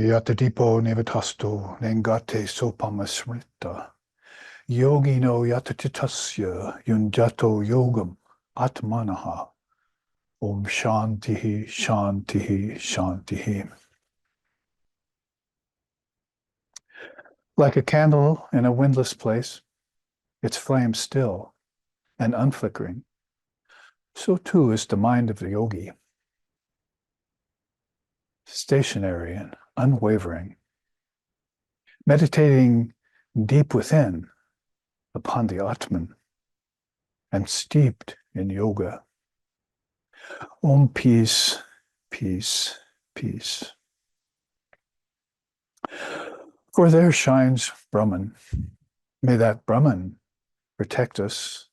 Yatadipo nevatasto nengate sopamasmrita. Yogi no yatatitasya yunjato yogam atmanaha. Om Shantihi, Shantihi, Shantihi. Like a candle in a windless place, its flame still and unflickering, so too is the mind of the yogi, stationary and unwavering, meditating deep within upon the Atman and steeped in yoga. Om peace, peace, peace. For there shines Brahman. May that Brahman protect us.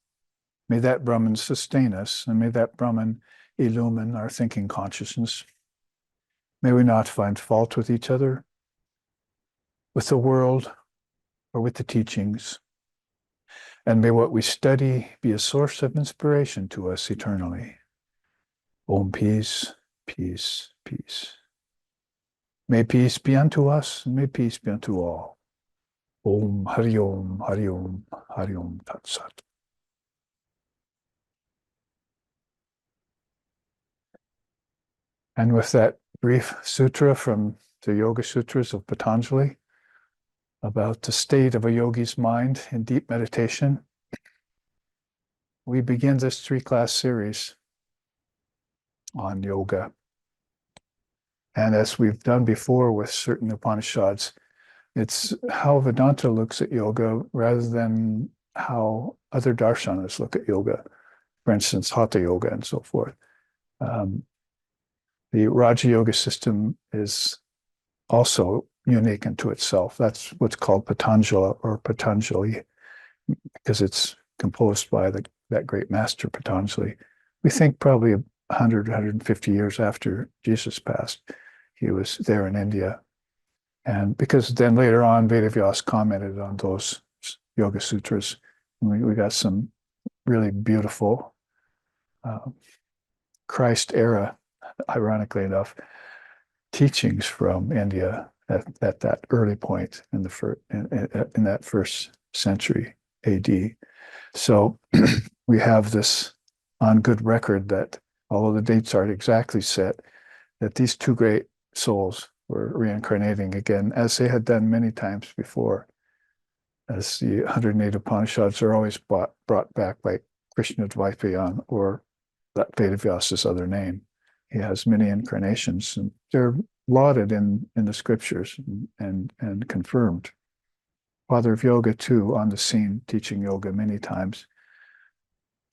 May that Brahman sustain us, and may that Brahman illumine our thinking consciousness. May we not find fault with each other, with the world, or with the teachings. And may what we study be a source of inspiration to us eternally. Om peace, peace, peace. May peace be unto us, and may peace be unto all. Om Hari Om, Hari Om, Hari Om Tat Sat. And with that brief sutra from the Yoga Sutras of Patanjali about the state of a yogi's mind in deep meditation, we begin this 3-class series on yoga. And as we've done before with certain Upanishads, it's how Vedanta looks at yoga rather than how other darshanas look at yoga, for instance, Hatha Yoga and so forth. The Raja Yoga system is also unique unto itself. That's what's called Patanjala or Patanjali, because it's composed by that great master Patanjali. We think probably 100, 150 years after Jesus passed, he was there in India. And because then later on, Vedavyas commented on those Yoga Sutras. And we got some really beautiful Christ era, ironically enough, teachings from India at that early point in that first century AD. So we have this on good record that, although the dates aren't exactly set, that these two great souls were reincarnating again, as they had done many times before, as the 108 Upanishads are always brought back by Krishna Dvaipayan, or that Vedavyas's other name. He has many incarnations, and they're lauded in the scriptures and confirmed. Father of Yoga, too, on the scene, teaching yoga many times.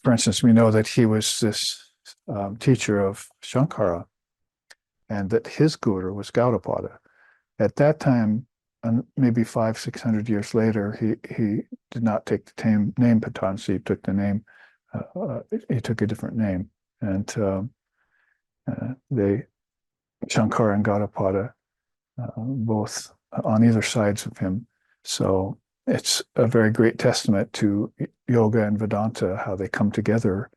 For instance, we know that he was this teacher of Shankara, and that his guru was Gaudapada. At that time, maybe 500-600 years later, he did not take the name Patanjali. He took the name. He took a different name, and Shankara and Gaudapada, both on either sides of him. So it's a very great testament to yoga and Vedanta, how they come together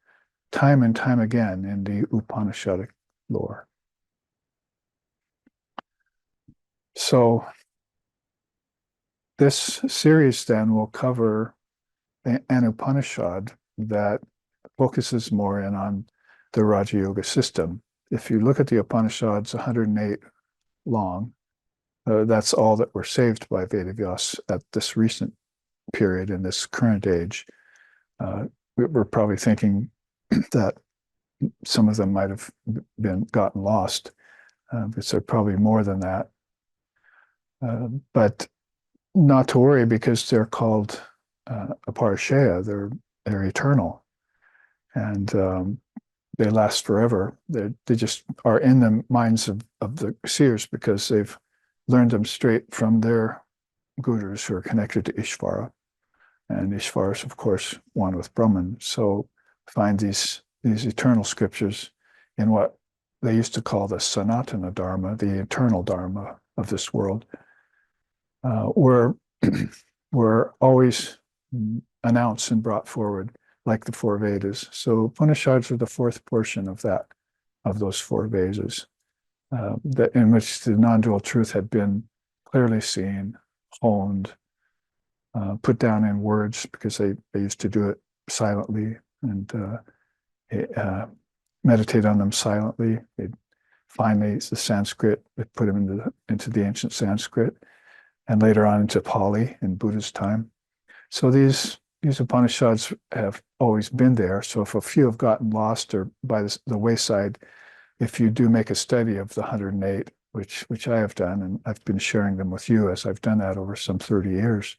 time and time again in the Upanishadic lore. So this series then will cover an Upanishad that focuses more in on the Raja Yoga system. If you look at the Upanishads, 108 long, that's all that were saved by Vedavyas at this recent period in this current age. We're probably thinking that some of them might have gotten lost, but they're probably more than that. But not to worry, because they're called aparashaya. They're eternal, and they last forever. They just are in the minds of the seers because they've learned them straight from their gurus who are connected to Ishvara. And Ishvara is, of course, one with Brahman. So find these eternal scriptures in what they used to call the Sanatana Dharma, the eternal Dharma of this world, were always announced and brought forward like the four Vedas. So Upanishads are the fourth portion of those four Vedas. that in which the non-dual truth had been clearly seen, honed, put down in words, because they used to do it silently and meditate on them silently. They'd find the Sanskrit, they put them into the ancient Sanskrit, and later on into Pali in Buddha's time. So these Upanishads have always been there. So if a few have gotten lost or by the wayside, if you do make a study of the 108, which I have done, and I've been sharing them with you as I've done that over some 30 years,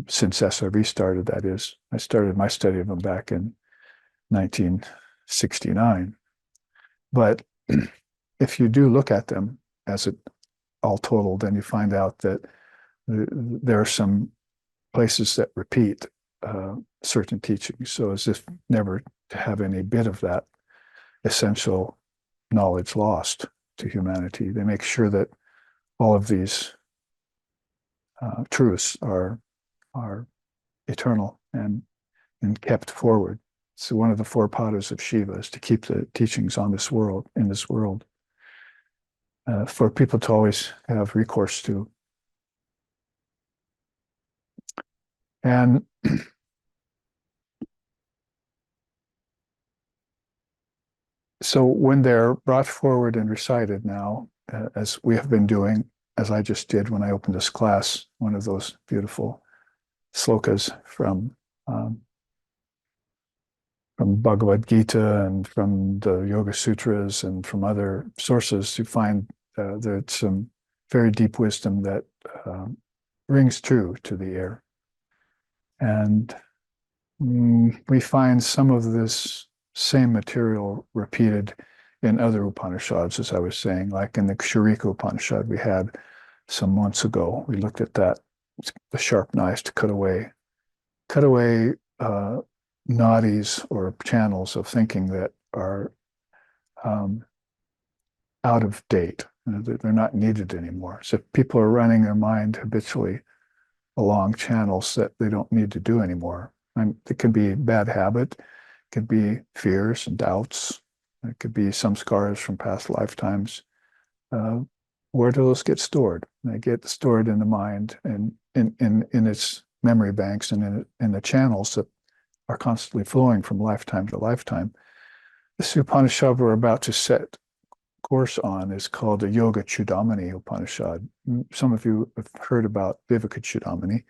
since SRV started, that is. I started my study of them back in 1969. But if you do look at them as it all total, then you find out that there are some places that repeat certain teachings. So as if never to have any bit of that essential knowledge lost to humanity. They make sure that all of these truths are eternal and kept forward. So one of the four padas of Shiva is to keep the teachings on this world, in this world, for people to always have recourse to. And so when they're brought forward and recited now, as we have been doing, as I just did when I opened this class, one of those beautiful slokas from Bhagavad Gita and from the Yoga Sutras and from other sources, you find there's some very deep wisdom that rings true to the ear. And we find some of this same material repeated in other Upanishads, as I was saying, like in the Ksharika Upanishad we had some months ago. We looked at that, the sharp knives to cut away nadis or channels of thinking that are out of date. They're not needed anymore. So if people are running their mind habitually along channels that they don't need to do anymore, and it could be bad habit, it could be fears and doubts, it could be some scars from past lifetimes. Where do those get stored? They get stored in the mind and in its memory banks and in the channels that are constantly flowing from lifetime to lifetime. This Upanishad we're about to set course on is called the Yogachudamani Upanishad. Some of you have heard about Vivekachudamani,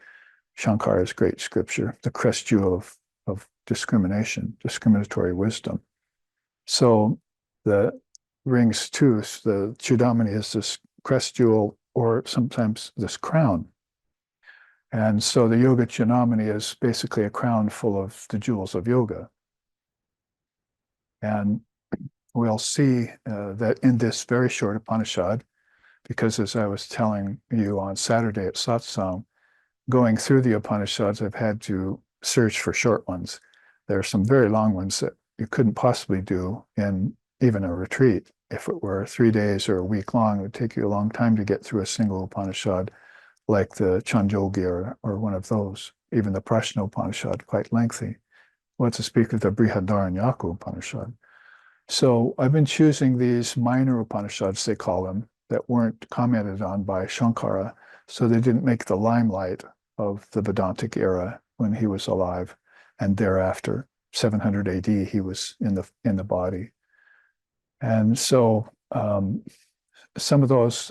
Shankara's great scripture, the crest jewel of discriminatory wisdom. So the rings tooth, the Chudamani is this crest jewel or sometimes this crown. And so the Yogachudamani is basically a crown full of the jewels of yoga. And we'll see that in this very short Upanishad, because as I was telling you on Saturday at satsang, going through the Upanishads, I've had to search for short ones. There are some very long ones that you couldn't possibly do in even a retreat. If it were 3 days or a week long, it would take you a long time to get through a single Upanishad, like the Chandogya or one of those. Even the Prashna Upanishad, quite lengthy. What to speak of the Brihadaranyaka Upanishad. So I've been choosing these minor Upanishads, they call them, that weren't commented on by Shankara, so they didn't make the limelight of the Vedantic era when he was alive, and thereafter, 700 AD, he was in the body. And so some of those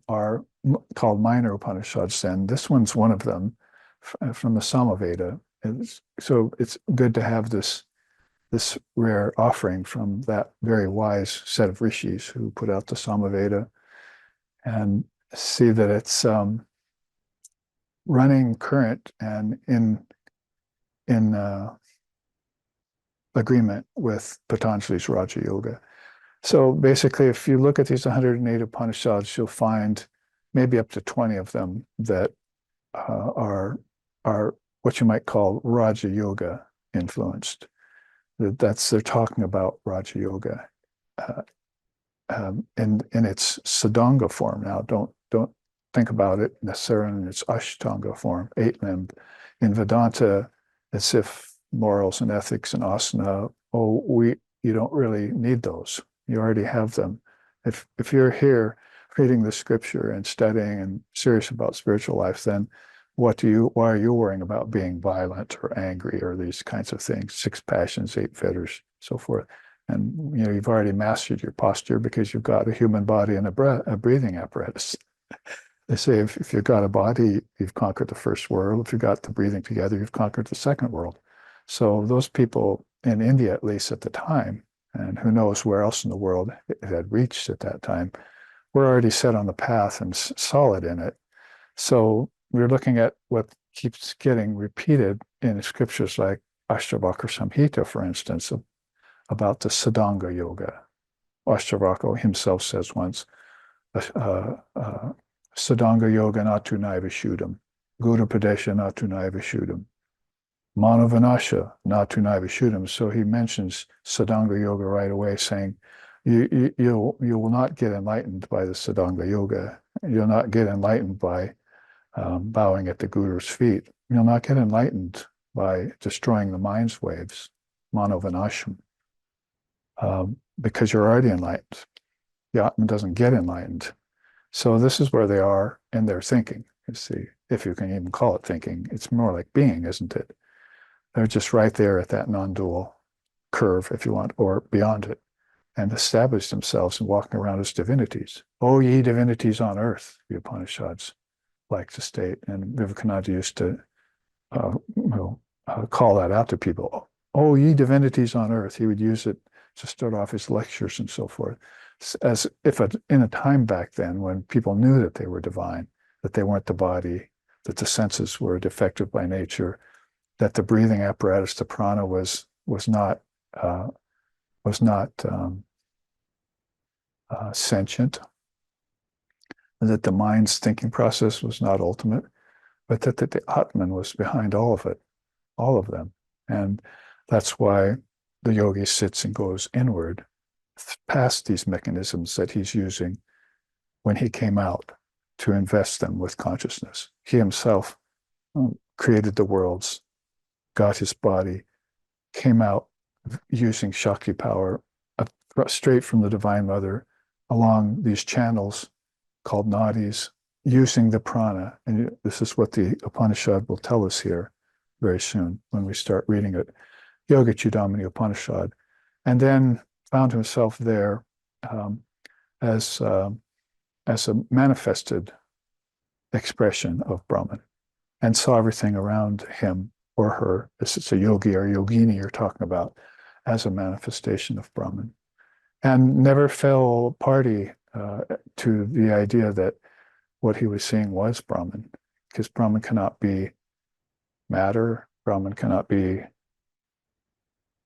are called minor Upanishads, and this one's one of them from the Sama Veda. So it's good to have this rare offering from that very wise set of rishis who put out the Sama Veda, and see that it's running current and in agreement with Patanjali's Raja Yoga. So basically, if you look at these 108 Upanishads, you'll find maybe up to 20 of them that are what you might call Raja Yoga influenced. They're talking about Raja Yoga in its Sadanga form. Now, don't think about it necessarily in its Ashtanga form, 8-limbed. In Vedanta, it's if morals and ethics and asana, you don't really need those. You already have them. If you're here reading the scripture and studying and serious about spiritual life, then why are you worrying about being violent or angry or these kinds of things, 6 passions, 8 fetters, so forth? And you've already mastered your posture because you've got a human body and a breathing apparatus. They say if you've got a body, you've conquered the first world. If you've got the breathing together, you've conquered the second world. So those people in India, at least at the time, and who knows where else in the world it had reached at that time, were already set on the path and solid in it. So we're looking at what keeps getting repeated in scriptures like Ashtavakra Samhita, for instance, about the Sadanga Yoga. Ashtavakra himself says once, Sadanga Yoga natu naiva shudam, Guru Padesha natu naiva shudam, Manavanasha natu naiva shudam. So he mentions Sadanga Yoga right away, saying, you will not get enlightened by the Sadanga Yoga. You'll not get enlightened by bowing at the Guru's feet. You'll not get enlightened by destroying the mind's waves, Manavanasham, because you're already enlightened. The Atman doesn't get enlightened. So this is where they are in their thinking, you see, if you can even call it thinking. It's more like being, isn't it? They're just right there at that non-dual curve, if you want, or beyond it, and established themselves and walking around as divinities. O ye divinities on earth, the Upanishads like to state, and Vivekananda used to call that out to people. Oh, ye divinities on earth. He would use it to start off his lectures and so forth, as if in a time back then when people knew that they were divine, that they weren't the body, that the senses were defective by nature, that the breathing apparatus, the prana, was not sentient, and that the mind's thinking process was not ultimate, but that the Atman was behind all of it, all of them. And that's why the yogi sits and goes inward past these mechanisms that he's using when he came out to invest them with consciousness. He himself created the worlds, got his body, came out using Shakti power straight from the Divine Mother along these channels called Nadis, using the prana. And this is what the Upanishad will tell us here very soon when we start reading it. Yogachudamani Upanishad. And then found himself there as a manifested expression of Brahman, and saw everything around him or her, if it's a yogi or yogini you're talking about, as a manifestation of Brahman. And never fell party to the idea that what he was seeing was Brahman, because Brahman cannot be matter, Brahman cannot be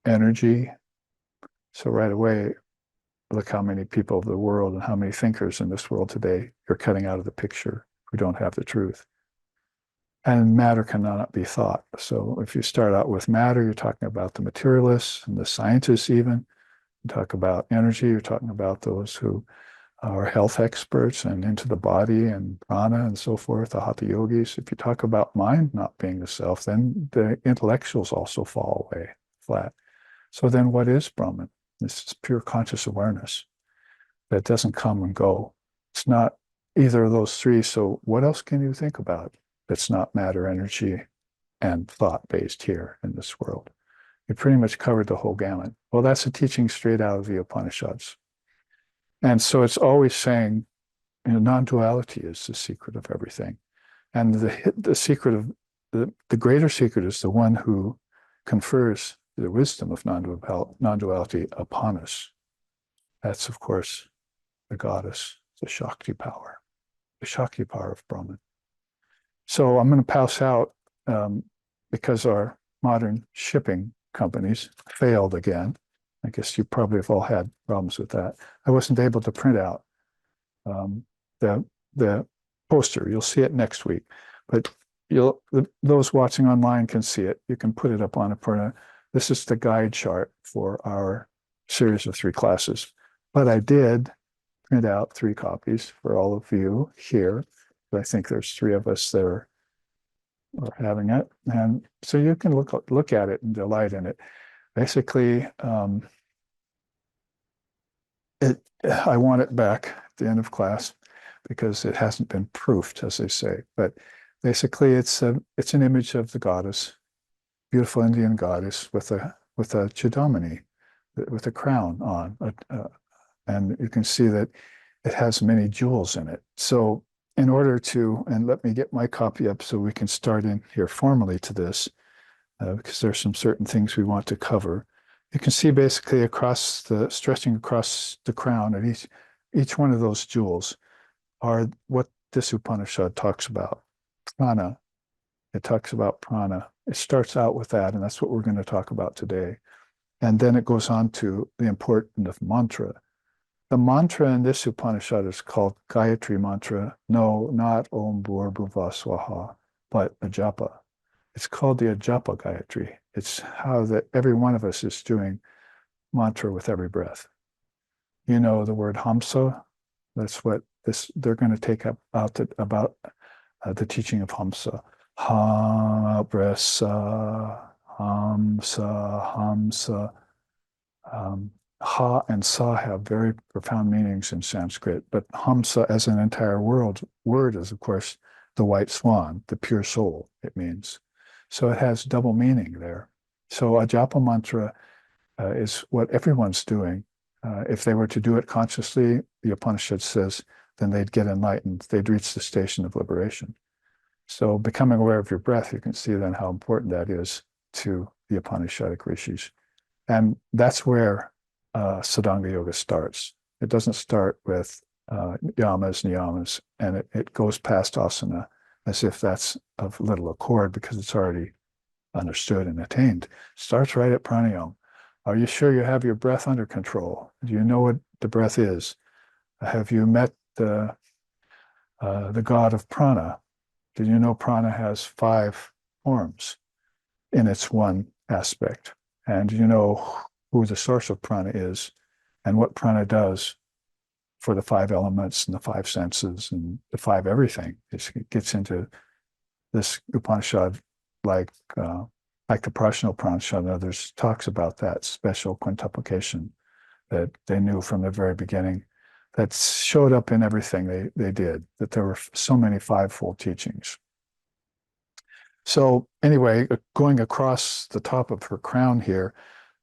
energy. So right away, look how many people of the world and how many thinkers in this world today you're cutting out of the picture who don't have the truth. And matter cannot be thought. So if you start out with matter, you're talking about the materialists and the scientists even. You talk about energy, you're talking about those who are health experts and into the body and prana and so forth, the hatha yogis. If you talk about mind not being the self, then the intellectuals also fall away flat. So then what is Brahman? This is pure conscious awareness that doesn't come and go. It's not either of those three. So what else can you think about that's not matter, energy, and thought-based here in this world? You pretty much covered the whole gamut. Well, that's a teaching straight out of the Upanishads. And so it's always saying, non-duality is the secret of everything. And the secret of the greater secret is the one who confers the wisdom of non-duality upon us. That's, of course, the goddess, the Shakti power of Brahman. So I'm going to pass out because our modern shipping companies failed again. I guess you probably have all had problems with that. I wasn't able to print out the poster. You'll see it next week, but those watching online can see it. You can put it up on a printer. This is the guide chart for our series of 3 classes. But I did print out 3 copies for all of you here. I think there's 3 of us that are having it. And so you can look at it and delight in it. Basically, I want it back at the end of class because it hasn't been proofed, as they say. But basically, it's an image of the goddess, beautiful Indian goddess with a chudamani, with a crown on, and you can see that it has many jewels in it. So in order to, and let me get my copy up so we can start in here formally to this, because there's some certain things we want to cover. You can see basically stretching across the crown at each one of those jewels are what this Upanishad talks about. Prana. It talks about prana. It starts out with that, and that's what we're going to talk about today. And then it goes on to the importance of mantra. The mantra in this Upanishad is called Gayatri mantra. No, not Om Bhurrbhuva Swaha, but Ajapa. It's called the Ajapa Gayatri. It's how that every one of us is doing mantra with every breath. You know the word Hamsa? That's what they're going to take up out about the teaching of Hamsa. Ha, bresa, Hamsa, Hamsa. Ha and Sa have very profound meanings in Sanskrit, but Hamsa as an entire word is, of course, the white swan, the pure soul, it means. So it has double meaning there. So Ajapa mantra is what everyone's doing. If they were to do it consciously, the Upanishad says, then they'd get enlightened. They'd reach the station of liberation. So becoming aware of your breath, you can see then how important that is to the Upanishadic rishis. And that's where Sadhanga Yoga starts. It doesn't start with yamas, niyamas, and it goes past asana as if that's of little accord because it's already understood and attained. Starts right at pranayam. Are you sure you have your breath under control? Do you know what the breath is? Have you met the god of prana? Did you know prana has 5 forms in its one aspect? And you know who the source of prana is and what prana does for the 5 elements and the 5 senses and the 5 everything. It gets into this Upanishad like the Prajna Upanishad and others talks about that special quintuplication that they knew from the very beginning that showed up in everything they did, that there were so many 5-fold teachings. So anyway, going across the top of her crown here,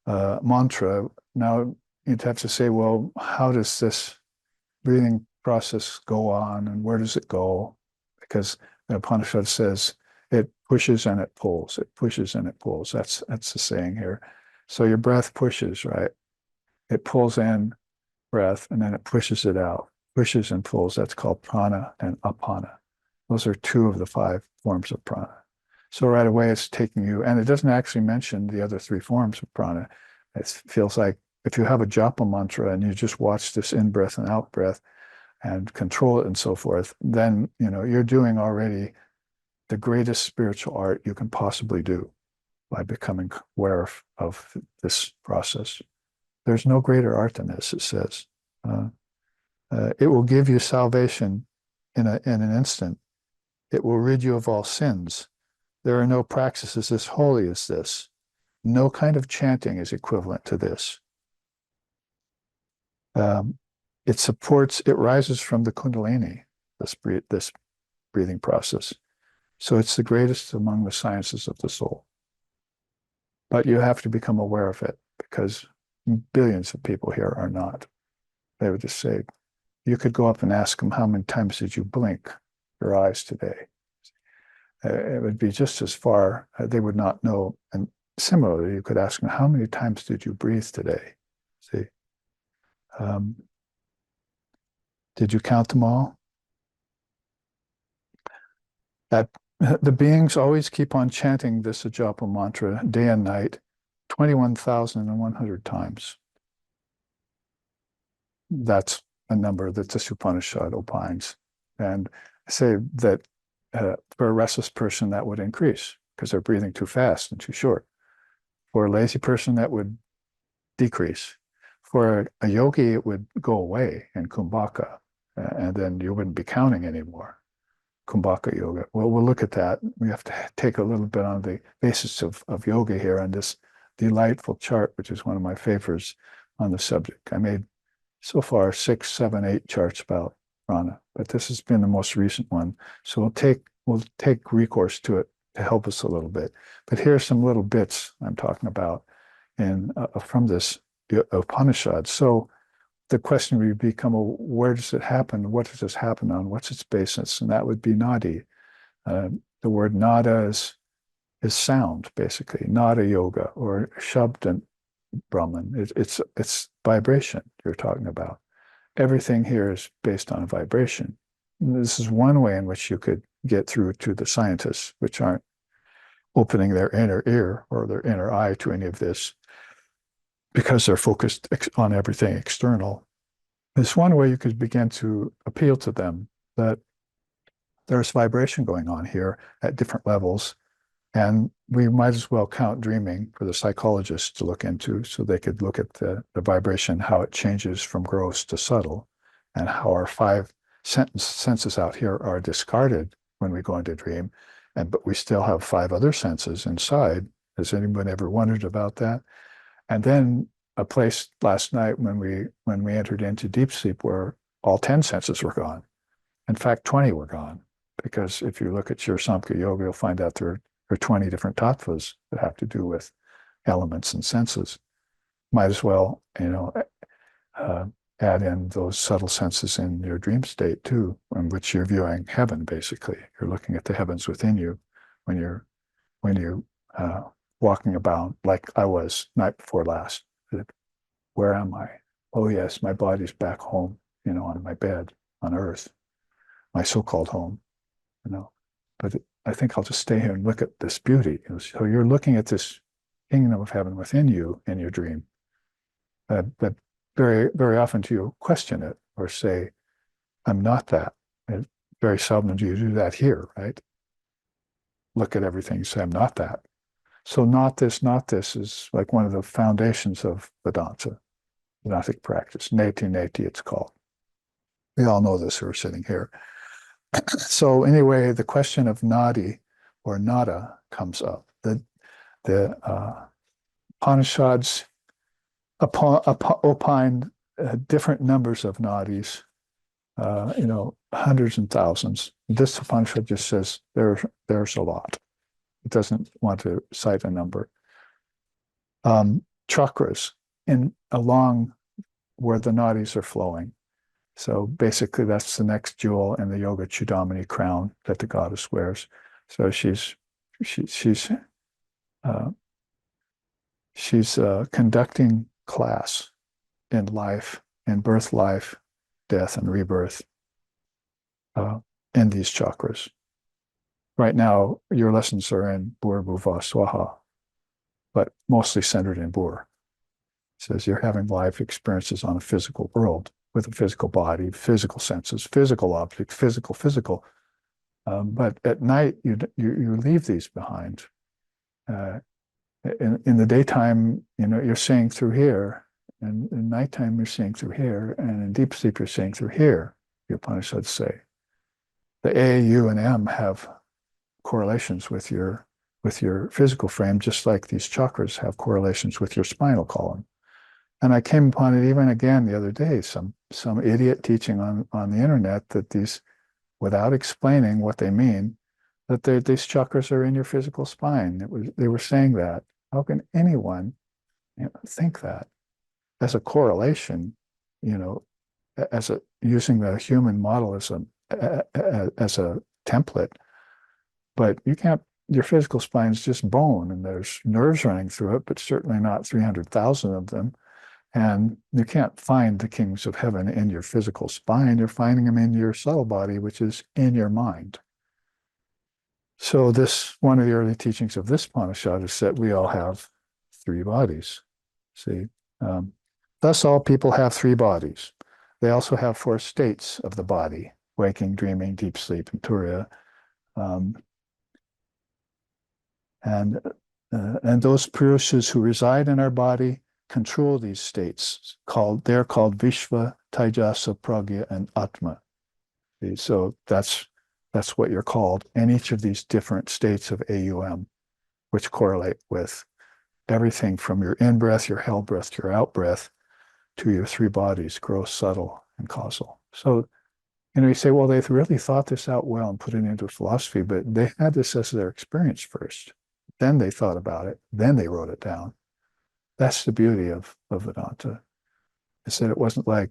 mantra, now you'd have to say, well, how does this breathing process go on and where does it go? Because the Upanishad says it pushes and it pulls. It pushes and it pulls. That's the saying here. So your breath pushes, right? It pulls in breath and then it pushes it out. Pushes and pulls. That's called prana and apana. Those are 2 of the 5 forms of prana. So right away it's taking you, and it doesn't actually mention the other 3 forms of prana. It feels like if you have a japa mantra and you just watch this in-breath and out-breath and control it and so forth, then you're doing already the greatest spiritual art you can possibly do by becoming aware of this process. There's no greater art than this, it says. It will give you salvation in an instant. It will rid you of all sins. There are no practices as holy as this. No kind of chanting is equivalent to this. It rises from the Kundalini, this breathing process. So it's the greatest among the sciences of the soul. But you have to become aware of it because billions of people here are not. They would just say, you could go up and ask them, how many times did you blink your eyes today? It would be just as far, they would not know. And similarly, you could ask them, how many times did you breathe today? See, did you count them all? The beings always keep on chanting this Ajapa mantra day and night, 21,100 times. That's a number that this Upanishad opines. And I say that for a restless person, that would increase because they're breathing too fast and too short. For a lazy person, that would decrease. For a yogi, it would go away in kumbhaka, and then you wouldn't be counting anymore. Kumbhaka yoga. Well, we'll look at that. We have to take a little bit on the basis of yoga here on this delightful chart, which is one of my favorites on the subject. I made so far 6, 7, 8 charts about prana, but this has been the most recent one. So we'll take recourse to it to help us a little bit. But here are some little bits I'm talking about from this Upanishad. So the question would become, well, where does it happen? What does this happen on? What's its basis? And that would be nadi. The word nada is sound, basically. Nada yoga or shabda Brahman. It's vibration you're talking about. Everything here is based on a vibration. And this is one way in which you could get through to the scientists, which aren't opening their inner ear or their inner eye to any of this because they're focused on everything external. It's one way you could begin to appeal to them that there's vibration going on here at different levels. And we might as well count dreaming for the psychologists to look into so they could look at the vibration, how it changes from gross to subtle, and how our 5 senses out here are discarded when we go into dream. But we still have 5 other senses inside. Has anyone ever wondered about that? And then a place last night when we entered into deep sleep where all 10 senses were gone. In fact, 20 were gone. Because if you look at your Samkhya Yoga, you'll find out there are 20 different tattvas that have to do with elements and senses. Might as well, add in those subtle senses in your dream state too, in which you're viewing heaven, basically. You're looking at the heavens within you when you're walking about, like I was night before last. Where am I? Oh yes, my body's back home, on my bed on earth, my so-called home, But I think I'll just stay here and look at this beauty. So you're looking at this kingdom of heaven within you in your dream. But very, very often do you question it or say, I'm not that. And very seldom do you do that here, right? Look at everything and say, I'm not that. So not this is like one of the foundations of Vedanta, Vedantic practice. Neti, it's called. We all know this who are sitting here. So anyway, the question of nadi or nada comes up. The Upanishads opine different numbers of nadis, hundreds and thousands. This Upanishad just says there's a lot. It doesn't want to cite a number. Chakras along where the nadis are flowing. So basically, that's the next jewel in the Yogachudamani crown that the goddess wears. So she's conducting class in life, in birth, life, death, and rebirth in these chakras. Right now, your lessons are in Bhur Bhuva Swaha, but mostly centered in Bhur. It says you're having life experiences on a physical world with a physical body, physical senses, physical objects, physical. But at night, you leave these behind. In the daytime, you're seeing through here, and in nighttime, you're seeing through here, and in deep sleep, you're seeing through here, the Upanishads say. The A, U, and M have correlations with your physical frame, just like these chakras have correlations with your spinal column. And I came upon it even again the other day, some idiot teaching on the internet that these, without explaining what they mean, that these chakras are in your physical spine. They were saying that. How can anyone think that as a correlation, using the human model as a template? But you can't, your physical spine is just bone and there's nerves running through it, but certainly not 300,000 of them. And you can't find the kings of heaven in your physical spine. You're finding them in your subtle body, which is in your mind. So one of the early teachings of this Upanishad is that we all have 3 bodies. See, thus all people have 3 bodies. They also have 4 states of the body: waking, dreaming, deep sleep, and turiya. And those Purushas who reside in our body control these states. They're called Vishva, Taijasa, Pragya, and Atma. So that's what you're called. And each of these different states of AUM, which correlate with everything from your in-breath, your held breath, your out-breath, to your three bodies, gross, subtle, and causal. So, you say, well, they've really thought this out well and put it into philosophy, but they had this as their experience first. Then they thought about it. Then they wrote it down. That's the beauty of Vedanta. Is that it wasn't like,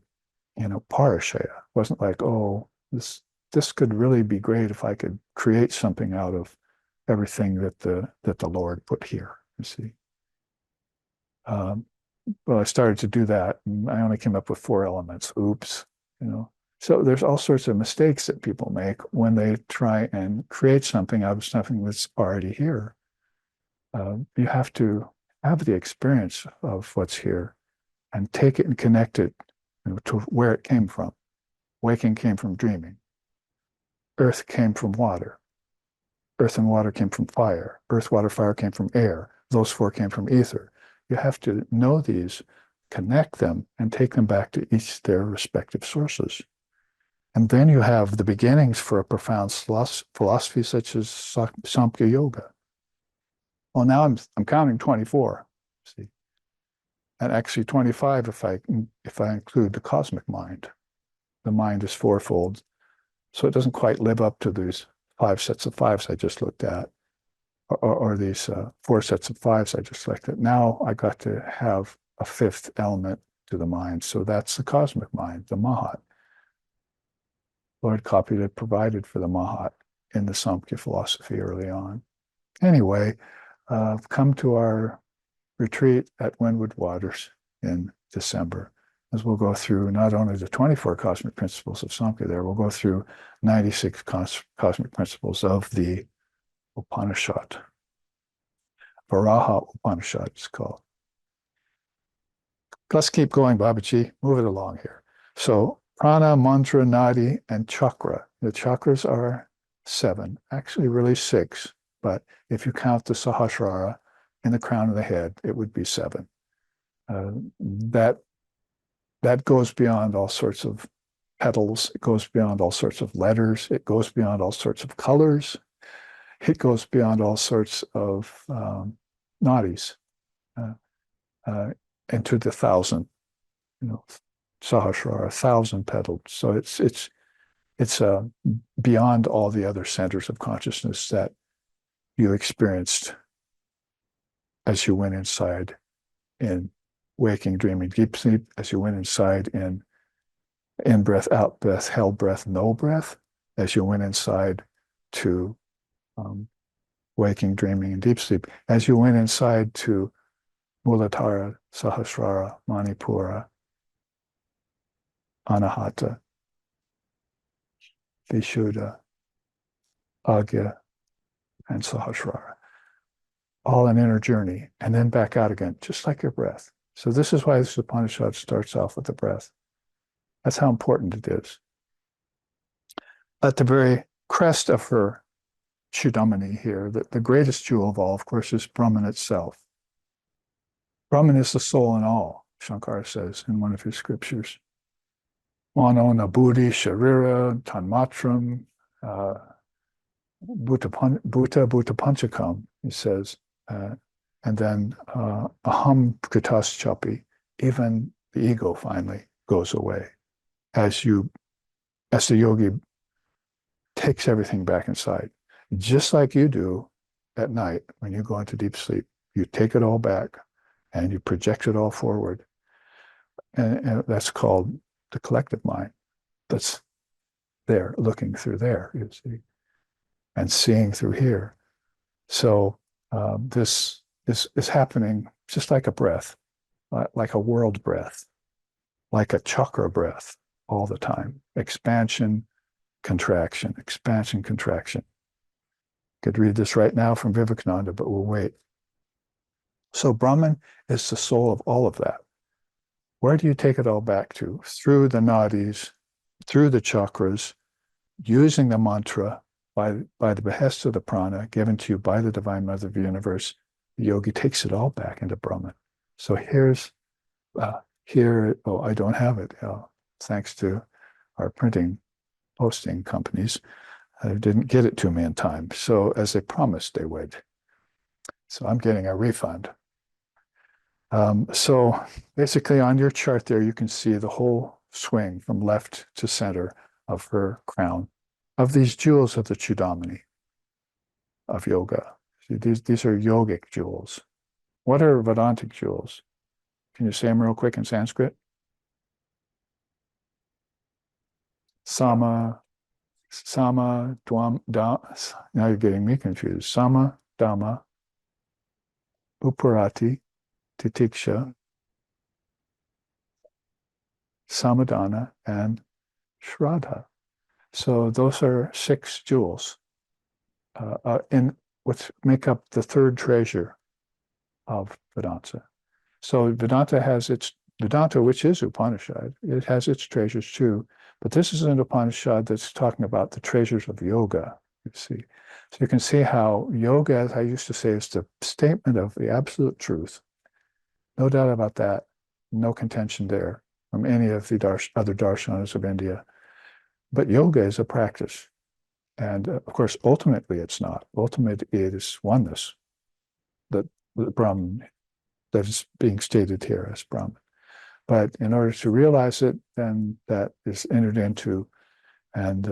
parashaya. It wasn't like, oh, this could really be great if I could create something out of everything that the Lord put here, you see. Well, I started to do that, and I only came up with 4 elements. Oops, So there's all sorts of mistakes that people make when they try and create something out of something that's already here. You have to have the experience of what's here and take it and connect it to where it came from. Waking came from dreaming. Earth came from water. Earth and water came from fire. Earth, water, fire came from air. Those 4 came from ether. You have to know these, connect them, and take them back to each their respective sources. And then you have the beginnings for a profound philosophy such as Samkhya Yoga. Well, now I'm counting 24, see, and actually 25 if I include the cosmic mind. The mind is fourfold, so it doesn't quite live up to these 5 sets of 5s I just looked at, or these 4 sets of 5s I just looked at. Now I got to have a 5th element to the mind, so that's the cosmic mind, the Mahat. Lord copied it, provided for the Mahat in the Samkhya philosophy early on. Anyway, come to our retreat at Windward Waters in December, as we'll go through not only the 24 cosmic principles of Samkhya there, we'll go through 96 cosmic principles of the Upanishad. Varaha Upanishad is called. Let's keep going, Babaji. Move it along here. So, Prana, mantra, nadi, and chakra. The chakras are 7, actually really 6, but if you count the Sahasrara in the crown of the head, it would be 7. That goes beyond all sorts of petals. It goes beyond all sorts of letters. It goes beyond all sorts of colors. It goes beyond all sorts of nadis into the 1,000, Sahasrara, 1,000 petals. So it's beyond all the other centers of consciousness that you experienced as you went inside in waking, dreaming, deep sleep, as you went inside in breath, out breath, held breath, no breath, as you went inside to waking, dreaming, and deep sleep, as you went inside to Muladhara, Sahasrara, Manipura, Anahata, Vishuddha, Agya, and Sahasrara. All an inner journey, and then back out again, just like your breath. So this is why this Upanishad starts off with the breath. That's how important it is. At the very crest of her chudamani here, the greatest jewel of all, of course, is Brahman itself. Brahman is the soul in all, Shankara says in one of his scriptures. Mano nabudhi sharira tanmatram bhuta panchakam, he says. And then aham kritas chapi, even the ego finally goes away as the yogi takes everything back inside. Just like you do at night when you go into deep sleep. You take it all back and you project it all forward. And that's called the collective mind. That's there, looking through there, you see, and seeing through here. So this is happening just like a breath, like a world breath, like a chakra breath all the time. Expansion, contraction, expansion, contraction. Could read this right now from Vivekananda, but we'll wait. So Brahman is the soul of all of that. Where do you take it all back to? Through the nadis, through the chakras, using the mantra by the behest of the prana given to you by the Divine Mother of the Universe. The yogi takes it all back into Brahman. So I don't have it. Thanks to our posting companies, didn't get it to me in time. So as they promised they would. So I'm getting a refund. So basically on your chart there, you can see the whole swing from left to center of her crown, of these jewels of the chudamani of yoga. See, these are yogic jewels. What are Vedantic jewels? Can you say them real quick in Sanskrit? Sama, now you're getting me confused. Sama, Dhamma, Upurati, Titiksha, Samadhana, and Shraddha. So those are 6 jewels in what make up the third treasure of Vedanta. So Vedanta, which is Upanishad, it has its treasures too, but this is an Upanishad that's talking about the treasures of yoga, you see. So you can see how yoga, as I used to say, is the statement of the absolute truth. No doubt about that. No contention there from any of the other darshanas of India. But yoga is a practice. And of course, ultimately, it's not. Ultimately, it is oneness, that the Brahman, that is being stated here as Brahman. But in order to realize it, then that is entered into. And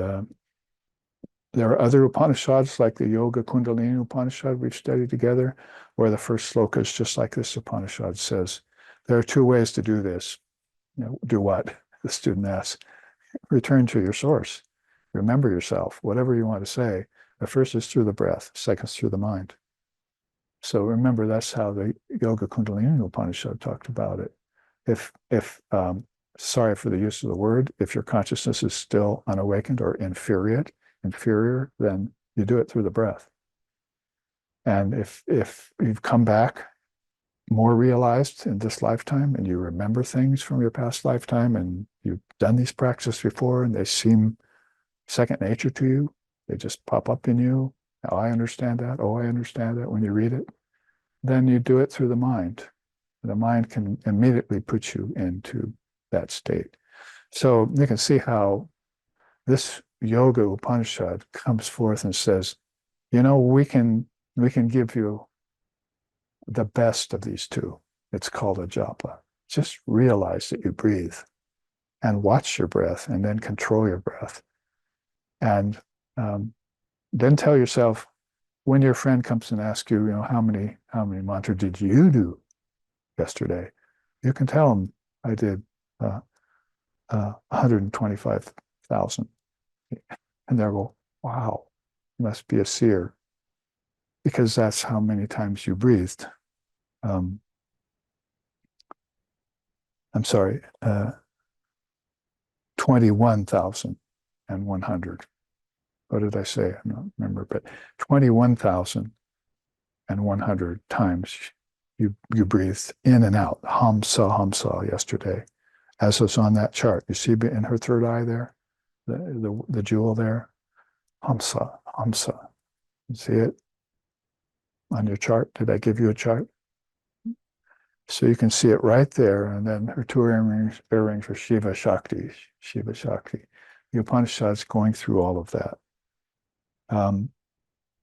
there are other Upanishads, like the Yoga Kundalini Upanishad we've studied together, where the first sloka is just like this Upanishad says. There are 2 ways to do this. Do what? The student asks. Return to your source. Remember yourself, whatever you want to say. The first is through the breath, second is through the mind. So remember, that's how the Yoga Kundalini Upanishad talked about it. If sorry for the use of the word, if your consciousness is still unawakened or inferior, then you do it through the breath. And if you've come back more realized in this lifetime and you remember things from your past lifetime and you've done these practices before and they seem second nature to you, they just pop up in you. Oh, I understand that. Oh, I understand that when you read it. Then you do it through the mind. The mind can immediately put you into that state. So you can see how this Yoga Upanishad comes forth and says, we can give you the best of these 2. It's called Ajapa. Just realize that you breathe and watch your breath and then control your breath. And then tell yourself, when your friend comes and asks you, how many mantra did you do yesterday? You can tell them, I did 125,000. And they'll go, wow, you must be a seer. Because that's how many times you breathed. I'm sorry, 21,100. What did I say? I don't remember, but 21,100 times you breathed in and out. Hamsa yesterday, as was on that chart. You see in her third eye there, the jewel there, Hamsa. You see it on your chart? Did I give you a chart? So you can see it right there. And then her 2 earrings are Shiva Shakti. The Upanishad's going through all of that.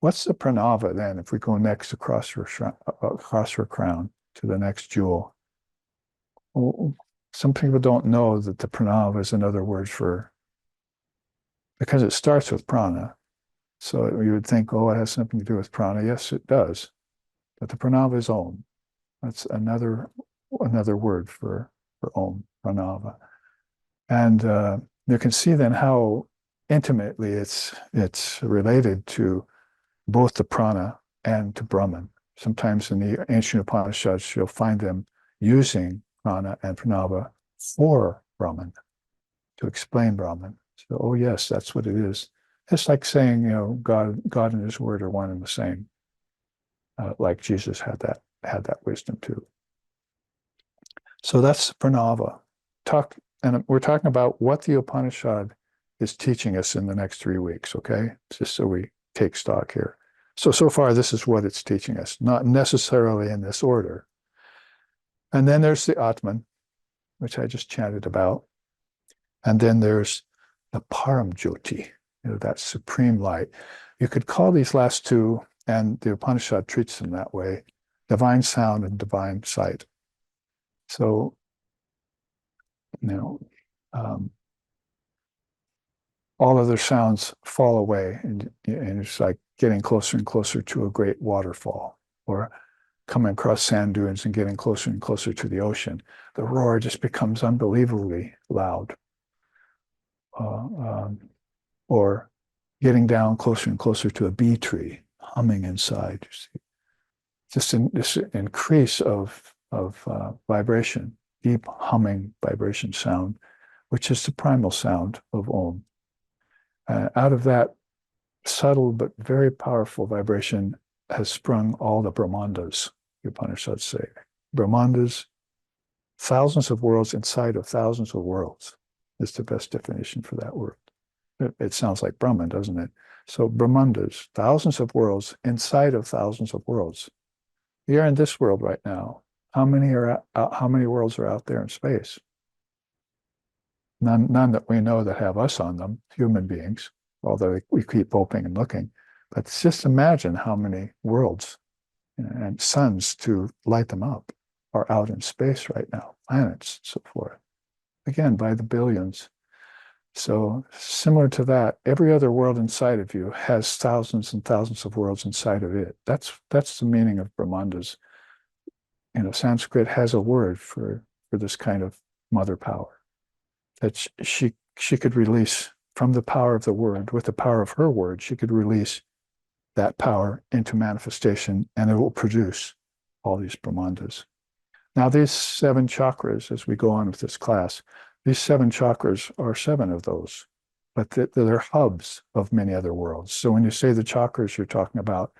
What's the Pranava then? If we go next across her crown to the next jewel. Well, some people don't know that the Pranava is another word for, because it starts with prana. So you would think, it has something to do with prana. Yes, it does. But the Pranava is Om. That's another word for Om, Pranava. And you can see then how intimately it's related to both the prana and to Brahman. Sometimes in the ancient Upanishads, you'll find them using prana and pranava for Brahman, to explain Brahman. So, yes, that's what it is. It's like saying, God and His Word are one and the same. Like Jesus had that wisdom too. So that's Pranava. And we're talking about what the Upanishad is teaching us in the next 3 weeks, okay? Just so we take stock here. So far, this is what it's teaching us, not necessarily in this order. And then there's the Atman, which I just chanted about. And then there's the Param Jyoti, that supreme light. You could call these last 2, and the Upanishad treats them that way, divine sound and divine sight. So, you know, all other sounds fall away, and it's like getting closer and closer to a great waterfall, or coming across sand dunes and getting closer and closer to the ocean. The roar just becomes unbelievably loud. Or getting down closer and closer to a bee tree, humming inside. Just this increase of vibration, deep humming vibration sound, which is the primal sound of Om. Out of that subtle but very powerful vibration has sprung all the Brahmandas, the Upanishads say. Brahmandas, thousands of worlds inside of thousands of worlds, is the best definition for that word. It sounds like Brahman, doesn't it? So Brahmandas, thousands of worlds inside of thousands of worlds. You're in this world right now. How many worlds are out there in space? None that we know that have us on them, human beings, although we keep hoping and looking. But just imagine how many worlds and suns to light them up are out in space right now, planets and so forth. Again, by the billions. So similar to that, every other world inside of you has thousands and thousands of worlds inside of it. That's the meaning of Brahmandas. Sanskrit has a word for this kind of mother power, that she could release from the power of the word, with the power of her word, she could release that power into manifestation, and it will produce all these Brahmandas. Now, these 7 chakras, as we go on with this class, these 7 chakras are 7 of those, but they're hubs of many other worlds. So when you say the chakras, you're talking about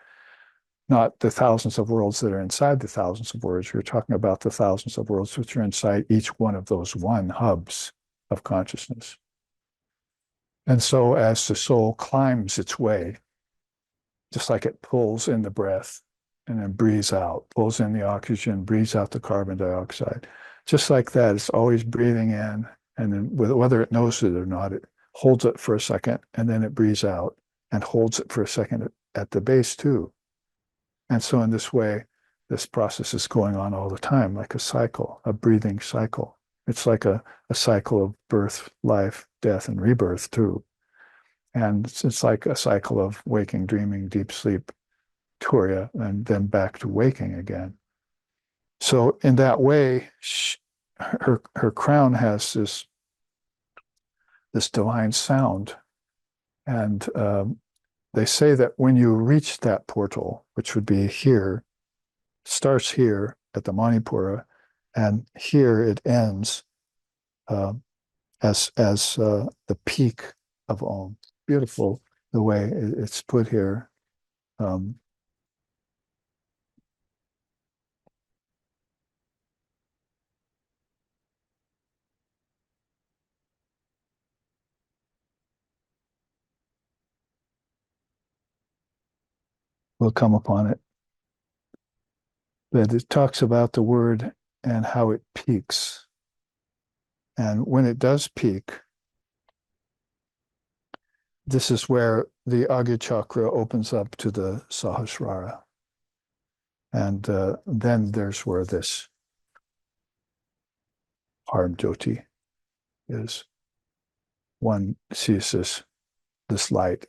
not the thousands of worlds that are inside the thousands of worlds. You're talking about the thousands of worlds which are inside each one of those one hubs of consciousness. And so as the soul climbs its way, just like it pulls in the breath and then breathes out, pulls in the oxygen, breathes out the carbon dioxide. Just like that, it's always breathing in, and then whether it knows it or not, it holds it for a second, and then it breathes out and holds it for a second at the base too. And so in this way, this process is going on all the time, like a cycle, a breathing cycle. It's like a cycle of birth, life, death, and rebirth too. And it's like a cycle of waking, dreaming, deep sleep, Turiya, and then back to waking again. So in that way, her crown has this divine sound. And they say that when you reach that portal, which would be here, starts here at the Manipura, and here it ends as the peak of Om. Beautiful the way it's put here. We'll come upon it. But it talks about the word and how it peaks. And when it does peak, this is where the Agya chakra opens up to the Sahasrara. And then there's where this Param Jyoti is. One sees this light,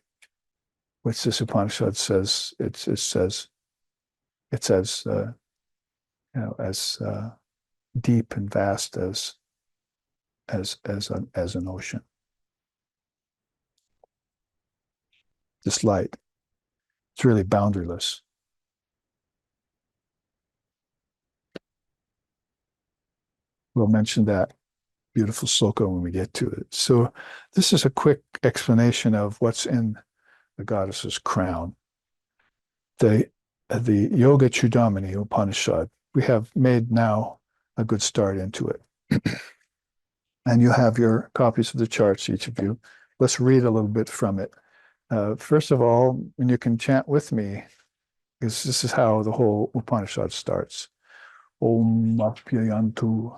which this Upanishad says it's as deep and vast as an ocean. This light, it's really boundaryless. We'll mention that beautiful sloka when we get to it. So this is a quick explanation of what's in the goddess's crown. The Yogachudamani Upanishad, we have made now a good start into it. And you have your copies of the charts, each of you. Let's read a little bit from it. First of all, and you can chant with me, because this is how the whole Upanishad starts. Om Apyayantu,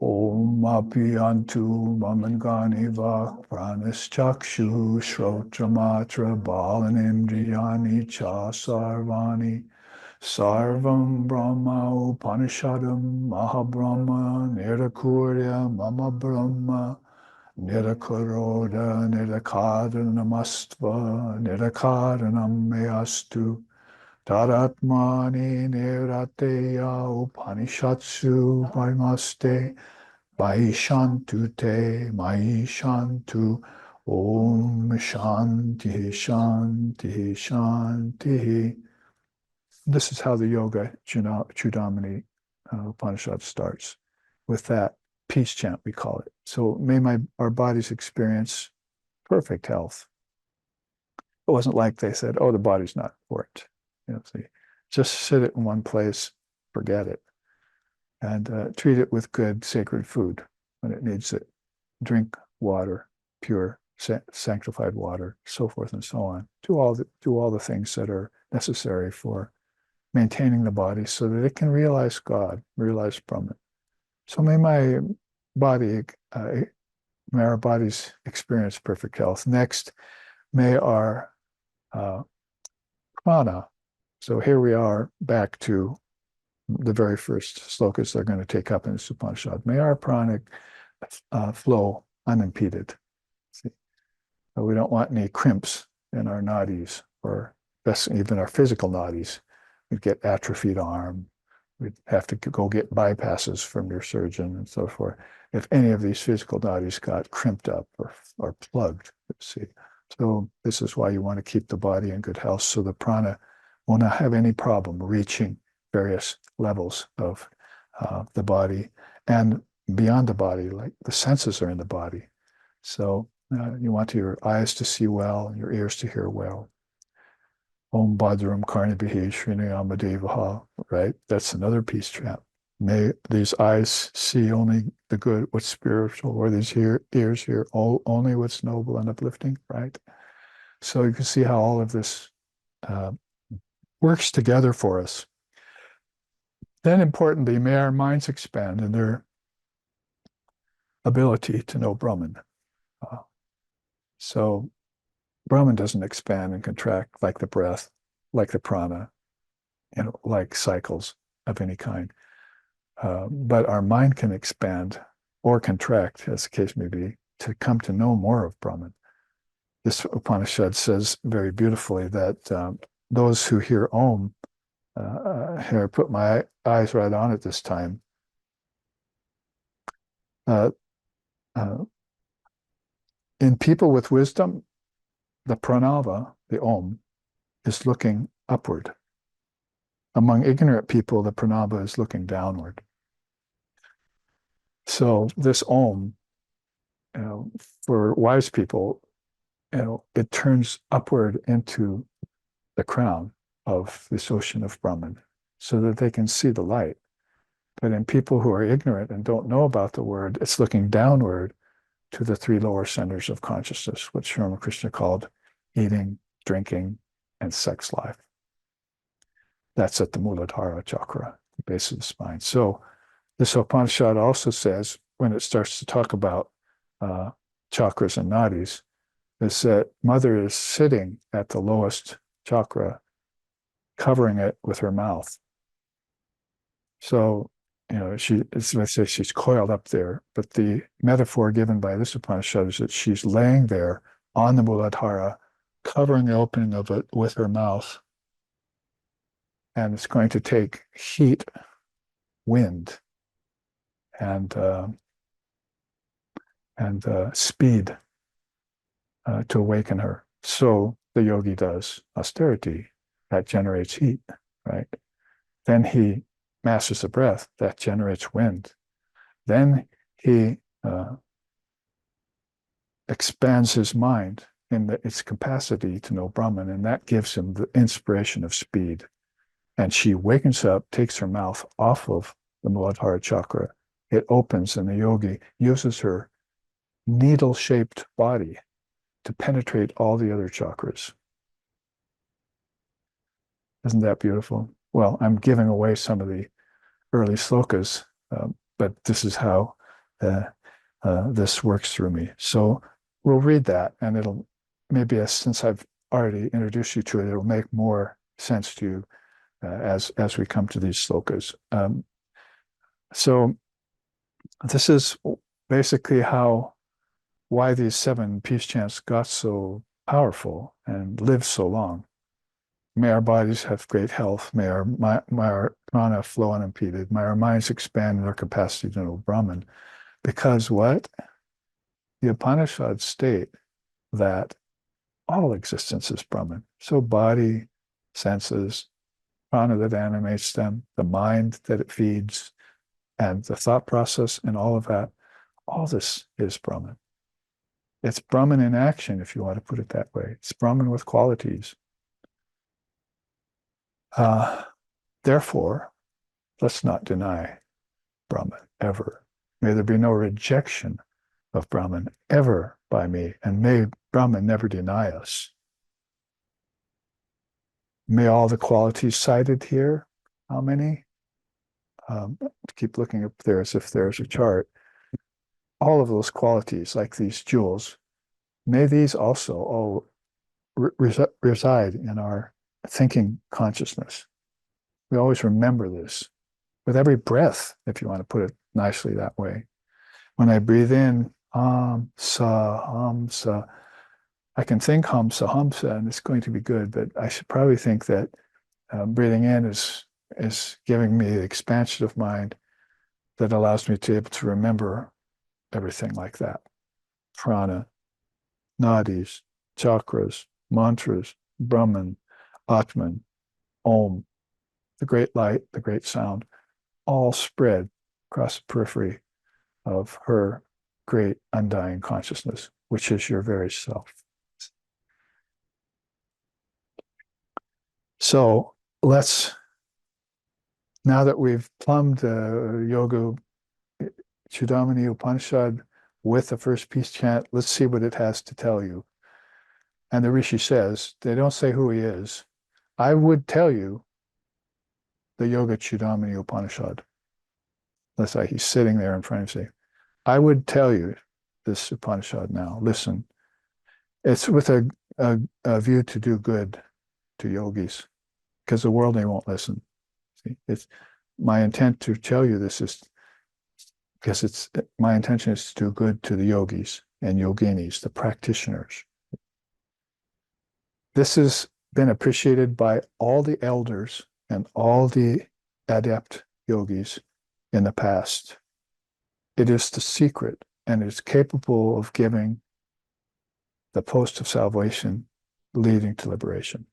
Om Apyayantu, Mamangani Va, Pranischakshu, Shrotamatra, Balanindriyani Cha Sarvani, Sarvam Brahma Upanishadam Mahabrahma Nirakurya Mama Brahma Nirakaroda Nirakaranamastva Nirakaranam Meastu Tadatmani Nirateya Upanishatsu Vaimaste Vaishantute Maishantu Om Shanti Shanti Shanti. This is how the Yogachudamani Upanishad starts, with that peace chant, we call it. So may our bodies experience perfect health. It wasn't like they said, oh, the body's not important. See, just sit it in one place, forget it, and treat it with good sacred food when it needs it. Drink water, pure, sanctified water, so forth and so on. Do all the things that are necessary for maintaining the body so that it can realize God, realize Brahman. So may our bodies experience perfect health. Next, may our prana. So here we are back to the very first slokas they're going to take up in the Upanishad. May our prana flow unimpeded. See? So we don't want any crimps in our nadis, or even our physical nadis. We'd get atrophied arm. We'd have to go get bypasses from your surgeon and so forth. If any of these physical nadis got crimped up or plugged, see. So this is why you want to keep the body in good health, so the prana will not have any problem reaching various levels of the body and beyond the body, like the senses are in the body. So you want your eyes to see well, your ears to hear well. Om Bhadram Karnibhihi Srinayama Devaha, right? That's another peace chant. May these eyes see only the good, what's spiritual, or these ears hear only what's noble and uplifting, right? So you can see how all of this works together for us. Then importantly, may our minds expand in their ability to know Brahman. So Brahman doesn't expand and contract like the breath, like the prana, and like cycles of any kind. But our mind can expand or contract, as the case may be, to come to know more of Brahman. This Upanishad says very beautifully that those who hear Om, here I put my eyes right on it this time, in people with wisdom, the Pranava, the Om, is looking upward. Among ignorant people, the Pranava is looking downward. So this Om, for wise people, it turns upward into the crown of this ocean of Brahman so that they can see the light. But in people who are ignorant and don't know about the word, it's looking downward to the three lower centers of consciousness, which Ramakrishna called eating, drinking, and sex life. That's at the Muladhara chakra, the base of the spine. So this Upanishad also says, when it starts to talk about chakras and nadis, is that Mother is sitting at the lowest chakra, covering it with her mouth. So, let's say she's coiled up there, but the metaphor given by this Upanishad is that she's laying there on the Muladhara, covering the opening of it with her mouth. And it's going to take heat, wind, and speed to awaken her. So the yogi does austerity, that generates heat, right? Then he masters the breath, that generates wind. Then he expands his mind in its capacity to know Brahman, and that gives him the inspiration of speed. And she wakens up, takes her mouth off of the Muladhara chakra. It opens, and the yogi uses her needle-shaped body to penetrate all the other chakras. Isn't that beautiful? Well, I'm giving away some of the early slokas, but this is how this works through me. So we'll read that, and it'll maybe, since I've already introduced you to it, it'll make more sense to you as we come to these slokas. So this is basically why these 7 peace chants got so powerful and lived so long. May our bodies have great health. May our prana flow unimpeded. May our minds expand in their capacity to know Brahman. Because what? The Upanishads state that all existence is Brahman. So body, senses, prana that animates them, the mind that it feeds, and the thought process and all of that, all this is Brahman. It's Brahman in action, if you want to put it that way. It's Brahman with qualities. Therefore, let's not deny Brahman ever. May there be no rejection of Brahman ever by me, and may Brahman never deny us. May all the qualities cited here, how many? Keep looking up there as if there's a chart. All of those qualities, like these jewels, may these also all reside in our thinking consciousness. We always remember this with every breath, if you want to put it nicely that way. When I breathe in, hamsa, I can think hamsa, and it's going to be good, but I should probably think that breathing in is giving me the expansion of mind that allows me to be able to remember everything like that. Prana, Nadis, Chakras, mantras, Brahman, Atman, Om, the great light, the great sound, all spread across the periphery of her great undying consciousness, which is your very self. So now that we've plumbed the Yogachudamani Upanishad with the first peace chant, let's see what it has to tell you. And the Rishi says, they don't say who he is. I would tell you the Yogachudamani Upanishad. That's like he's sitting there in front of you. I would tell you this Upanishad now. Listen, it's with a view to do good to yogis, because the world, they won't listen. See, it's my intent to tell you this is because my intention is to do good to the yogis and yoginis, the practitioners. This has been appreciated by all the elders and all the adept yogis in the past. It is the secret, and it's capable of giving the post of salvation leading to liberation.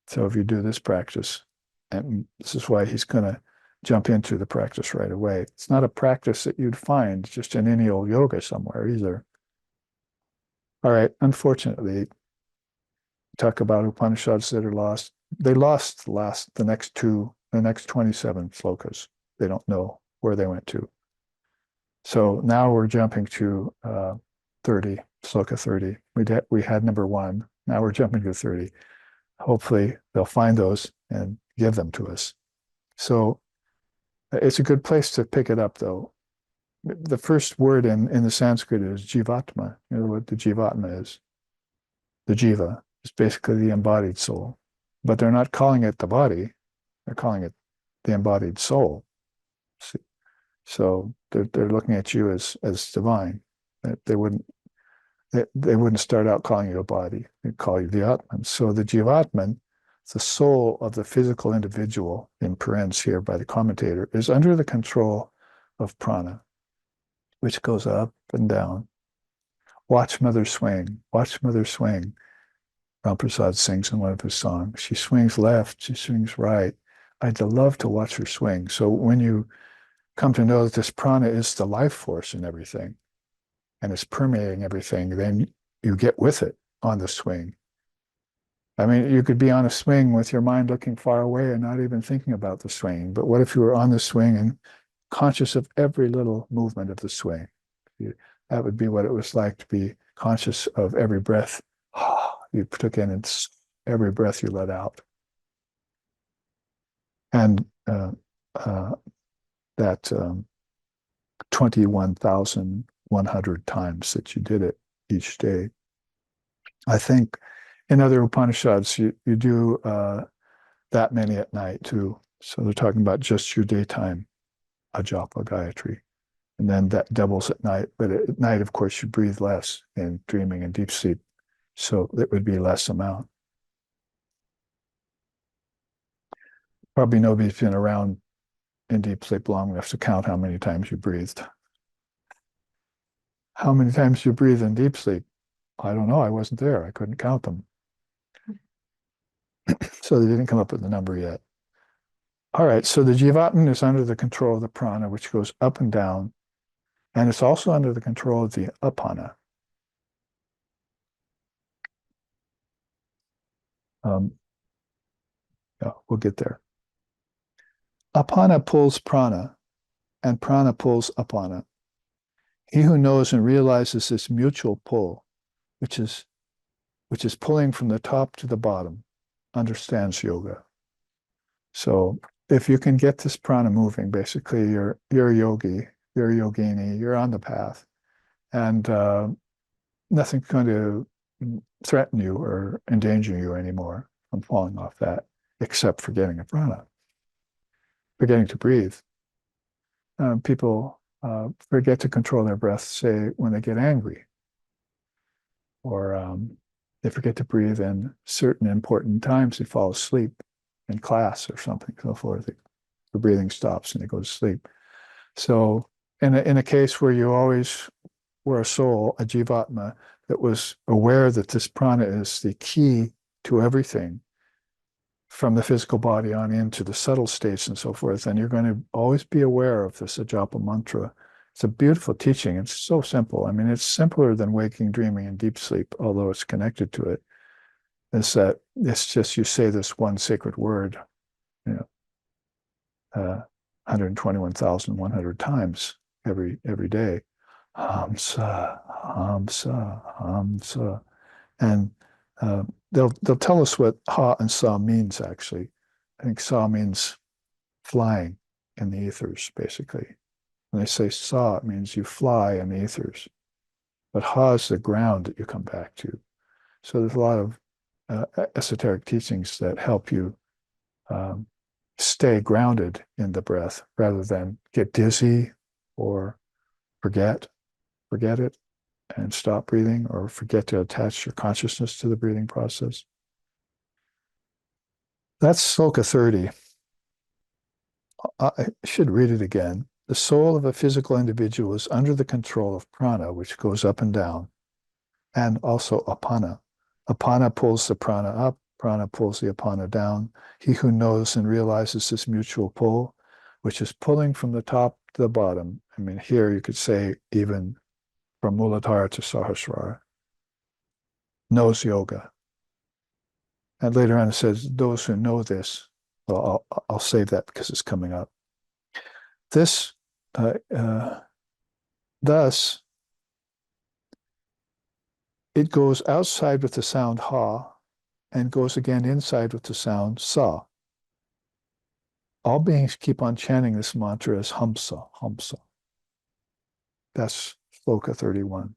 So if you do this practice, and this is why he's going to jump into the practice right away. It's not a practice that you'd find just in any old yoga somewhere either. All right, unfortunately, talk about Upanishads that are lost. They lost the next 27 slokas. They don't know where they went to. So now we're jumping to 30, sloka 30. We had number 1. Now we're jumping to 30. Hopefully they'll find those and give them to us. So it's a good place to pick it up, though. The first word in the Sanskrit is jivatma. You know what the jivatma is? The jiva is basically the embodied soul. But they're not calling it the body. They're calling it the embodied soul. See? So they're looking at you as divine. They wouldn't start out calling you a body. They'd call you the Atman. So the Jivatman, the soul of the physical individual, in parens here by the commentator, is under the control of prana, which goes up and down. Watch mother swing. Watch mother swing. Ramprasad sings in one of his songs. She swings left. She swings right. I'd love to watch her swing. So when you come to know that this prana is the life force in everything, and it's permeating everything, then you get with it on the swing. I mean, you could be on a swing with your mind looking far away and not even thinking about the swing. But what if you were on the swing and conscious of every little movement of the swing? That would be what it was like to be conscious of every breath you took in and every breath you let out. And that 21,100 times that you did it each day. I think in other Upanishads, you do that many at night too. So they're talking about just your daytime Ajapa Gayatri. And then that doubles at night. But at night, of course, you breathe less in dreaming and deep sleep. So it would be less amount. Probably nobody's been around in deep sleep long enough to count how many times you breathed. How many times you breathe in deep sleep? I don't know. I wasn't there. I couldn't count them. So they didn't come up with the number yet. All right. So the Jivatman is under the control of the prana, which goes up and down. And it's also under the control of the Apana. Yeah, we'll get there. Apana pulls prana, and prana pulls apana. He who knows and realizes this mutual pull, which is pulling from the top to the bottom, understands yoga. So if you can get this prana moving, basically you're a yogi, you're a yogini, you're on the path, and nothing's going to threaten you or endanger you anymore from falling off that, except forgetting a prana, forgetting to breathe. People forget to control their breath, say, when they get angry, or they forget to breathe in certain important times. They fall asleep in class or something, so forth. The breathing stops and they go to sleep. So in a case where you always were a soul, a jivatma, that was aware that this prana is the key to everything, from the physical body on into the subtle states and so forth, and you're going to always be aware of this Ajapa mantra. It's a beautiful teaching. It's so simple. I mean, it's simpler than waking, dreaming, and deep sleep, although it's connected to it. Is that it's just you say this one sacred word, 121,100 times every day. Hamsa, Hamsa, Hamsa. And they'll tell us what ha and sa means, actually. I think sa means flying in the ethers, basically. When they say sa, it means you fly in the ethers. But ha is the ground that you come back to. So there's a lot of esoteric teachings that help you stay grounded in the breath rather than get dizzy or forget it and stop breathing, or forget to attach your consciousness to the breathing process. That's Sloka 30. I should read it again. The soul of a physical individual is under the control of prana, which goes up and down, and also apana. Apana pulls the prana up, prana pulls the apana down. He who knows and realizes this mutual pull, which is pulling from the top to the bottom. I mean, here you could say even from Muladhara to Sahasrara, knows yoga. And later on it says, those who know this, well, I'll save that because it's coming up. This, thus, it goes outside with the sound ha and goes again inside with the sound sa. All beings keep on chanting this mantra as hamsa, hamsa. That's Sloka 31.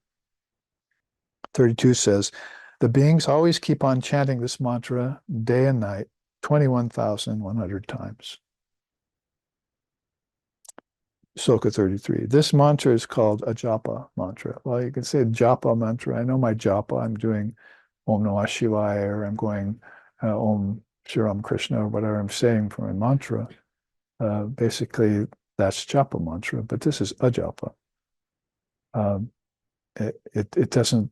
32 says, the beings always keep on chanting this mantra day and night, 21,100 times. Sloka 33. This mantra is called Ajapa mantra. Well, you can say Japa mantra. I know my Japa. I'm doing Om Namah Shivaya, or I'm going Om Shri Ram Krishna, or whatever I'm saying for my mantra. Basically, that's Japa mantra, but this is Ajapa. It doesn't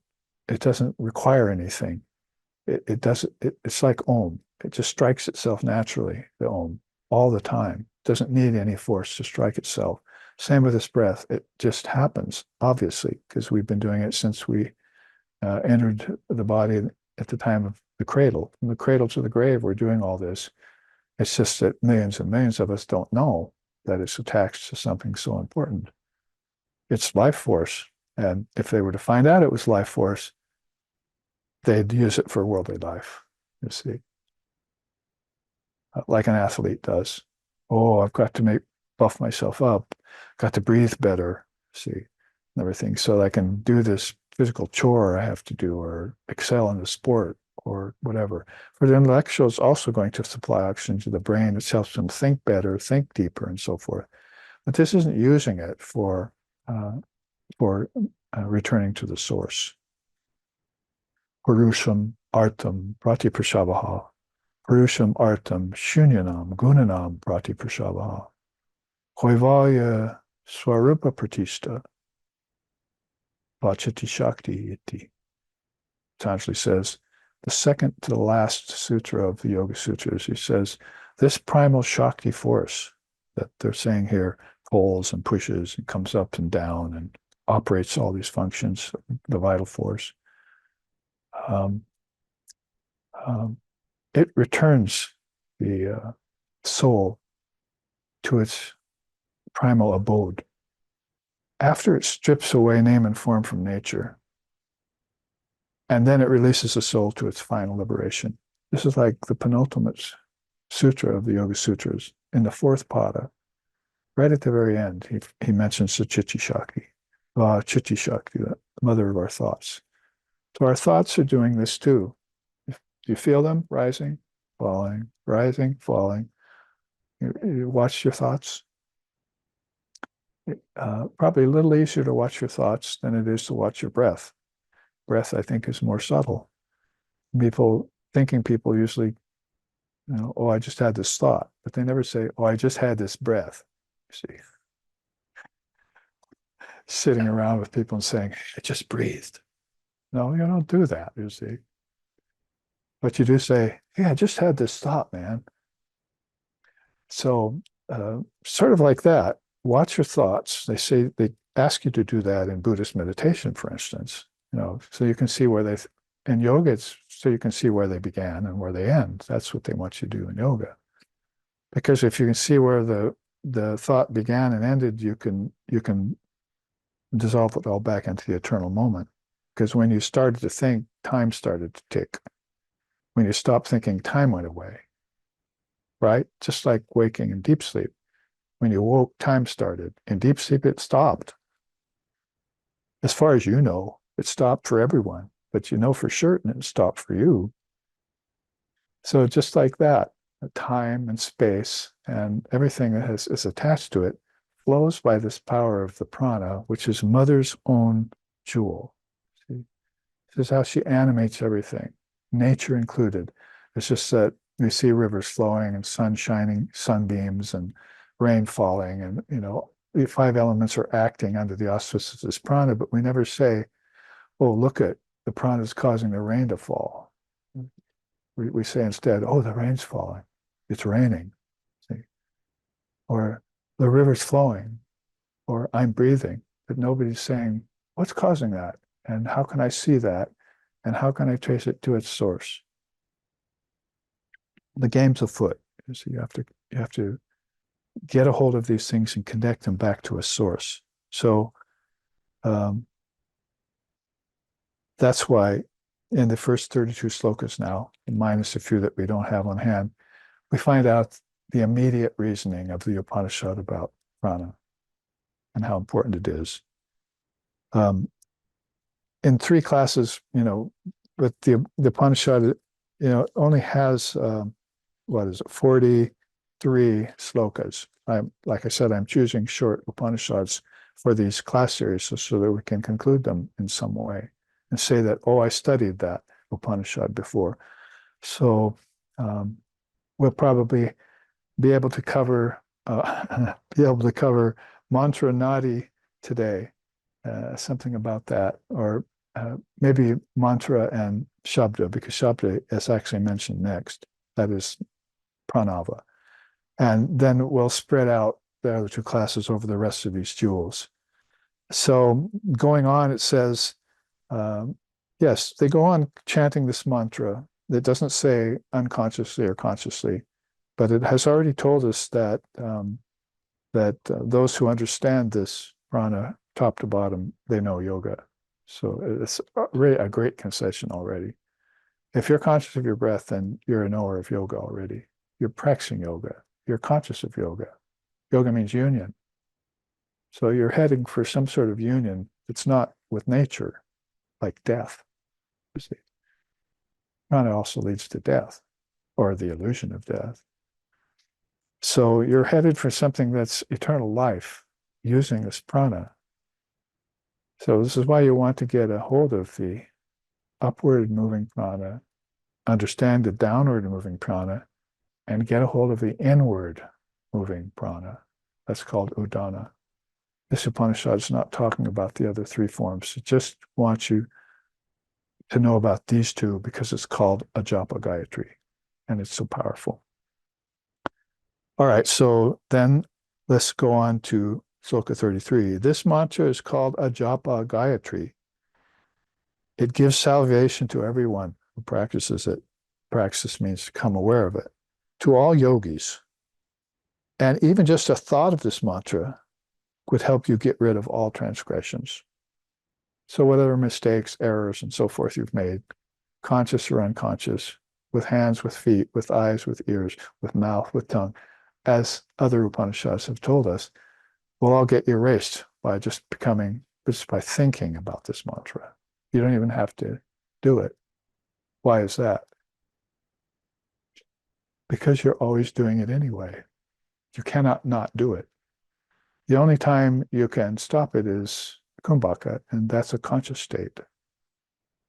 require anything. It's like Om. It just strikes itself naturally, the Om, all the time. It doesn't need any force to strike itself. Same with this breath. It just happens, obviously, because we've been doing it since we entered the body at the time of the cradle. From the cradle to the grave, we're doing all this. It's just that millions and millions of us don't know that it's attached to something so important. It's life force. And if they were to find out it was life force, they'd use it for worldly life, you see. Like an athlete does. Oh, I've got to buff myself up, got to breathe better, see, and everything, so I can do this physical chore I have to do, or excel in the sport, or whatever. For the intellectual, it's also going to supply oxygen to the brain, which helps them think better, think deeper, and so forth. But this isn't using it for returning to the source. Purusham artam pratiprasavaha. Purusham artam shunyanam gunanam pratiprasavaha. Hoivaya swarupa pratishta vachati shakti iti. Patanjali says, the second to the last sutra of the Yoga Sutras, he says, this primal Shakti force that they're saying here pulls and pushes and comes up and down and operates all these functions, the vital force, it returns the soul to its primal abode. After it strips away name and form from nature, and then it releases the soul to its final liberation. This is like the penultimate sutra of the Yoga Sutras. In the fourth pada, right at the very end, he mentions the Chitti Shakti, Chitti Shakti, the mother of our thoughts. So our thoughts are doing this too. Do you feel them rising, falling, rising, falling? You watch your thoughts. Probably a little easier to watch your thoughts than it is to watch your breath. Breath, I think, is more subtle. People usually, oh, I just had this thought, but they never say, oh, I just had this breath. You see, sitting around with people and saying, I just breathed. No, you don't do that, you see. But you do say, hey, I just had this thought, man. So sort of like that, watch your thoughts. They ask you to do that in Buddhist meditation, for instance, so you can see where in yoga, it's so you can see where they began and where they end. That's what they want you to do in yoga. Because if you can see where the thought began and ended, you can dissolve it all back into the eternal moment. Because when you started to think, time started to tick. When you stopped thinking, time went away. Right? Just like waking in deep sleep. When you woke, time started. In deep sleep, it stopped. As far as you know, it stopped for everyone, but you know for certain it stopped for you. So just like that, time and space and everything that is attached to it flows by this power of the prana, which is mother's own jewel. See? This is how she animates everything, nature included. It's just that we see rivers flowing and sun shining, sunbeams and rain falling, and the five elements are acting under the auspices of this prana, but we never say, oh, look at the prana is causing the rain to fall. We say instead, oh, the rain's falling. It's raining. See? Or the river's flowing, or I'm breathing, but nobody's saying, what's causing that? And how can I see that? And how can I trace it to its source? The game's afoot. So you have to get a hold of these things and connect them back to a source. So that's why in the first 32 slokas now, minus a few that we don't have on hand, we find out the immediate reasoning of the Upanishad about prana and how important it is. In 3 classes, but the Upanishad, only has, 43 slokas. Like I said, I'm choosing short Upanishads for these class series so that we can conclude them in some way and say that, oh, I studied that Upanishad before. So we'll probably be able to cover mantra nadi today, something about that, or maybe mantra and shabda, because shabda is actually mentioned next. That is pranava. And then we'll spread out the other 2 classes over the rest of these jewels. So going on, it says, yes, they go on chanting this mantra. It doesn't say unconsciously or consciously, but it has already told us that those who understand this prana top to bottom, they know yoga. So it's really a great concession already. If you're conscious of your breath, then you're a knower of yoga already. You're practicing yoga. You're conscious of yoga. Yoga means union. So you're heading for some sort of union that's not with nature, like death. You see. Prana also leads to death, or the illusion of death. So you're headed for something that's eternal life using this prana. So this is why you want to get a hold of the upward moving prana, understand the downward moving prana, and get a hold of the inward moving prana. That's called udana. This Upanishad is not talking about the other three forms. It just wants you to know about these two because it's called Ajapa Gayatri, and it's so powerful. All right, so then let's go on to Sloka 33. This mantra is called Ajapa Gayatri. It gives salvation to everyone who practices it. Practice means to become aware of it. To all yogis. And even just a thought of this mantra would help you get rid of all transgressions. So whatever mistakes, errors, and so forth you've made, conscious or unconscious, with hands, with feet, with eyes, with ears, with mouth, with tongue, as other Upanishads have told us, will all get erased by just by thinking about this mantra. You don't even have to do it. Why is that? Because you're always doing it anyway. You cannot not do it. The only time you can stop it is kumbhaka, and that's a conscious state.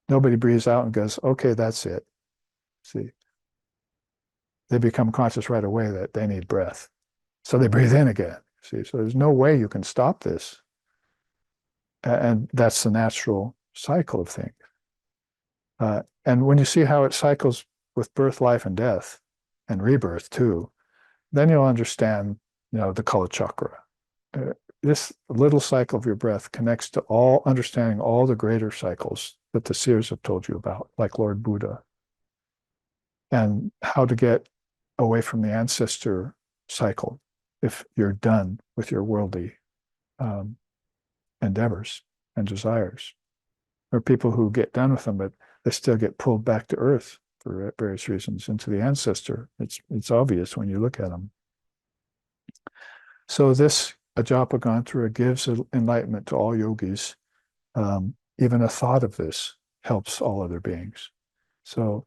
Nobody breathes out and goes, okay, that's it. See, they become conscious right away that they need breath. So they breathe in again. See, so there's no way you can stop this. And that's the natural cycle of things. And when you see how it cycles with birth, life, and death, and rebirth too, then you'll understand, the Kala Chakra. This little cycle of your breath connects to understanding all the greater cycles that the seers have told you about, like Lord Buddha, and how to get away from the ancestor cycle if you're done with your worldly endeavors and desires. There are people who get done with them, but they still get pulled back to earth for various reasons into the ancestor. It's obvious when you look at them. So this Ajapa Gantra gives enlightenment to all yogis. Even a thought of this helps all other beings. So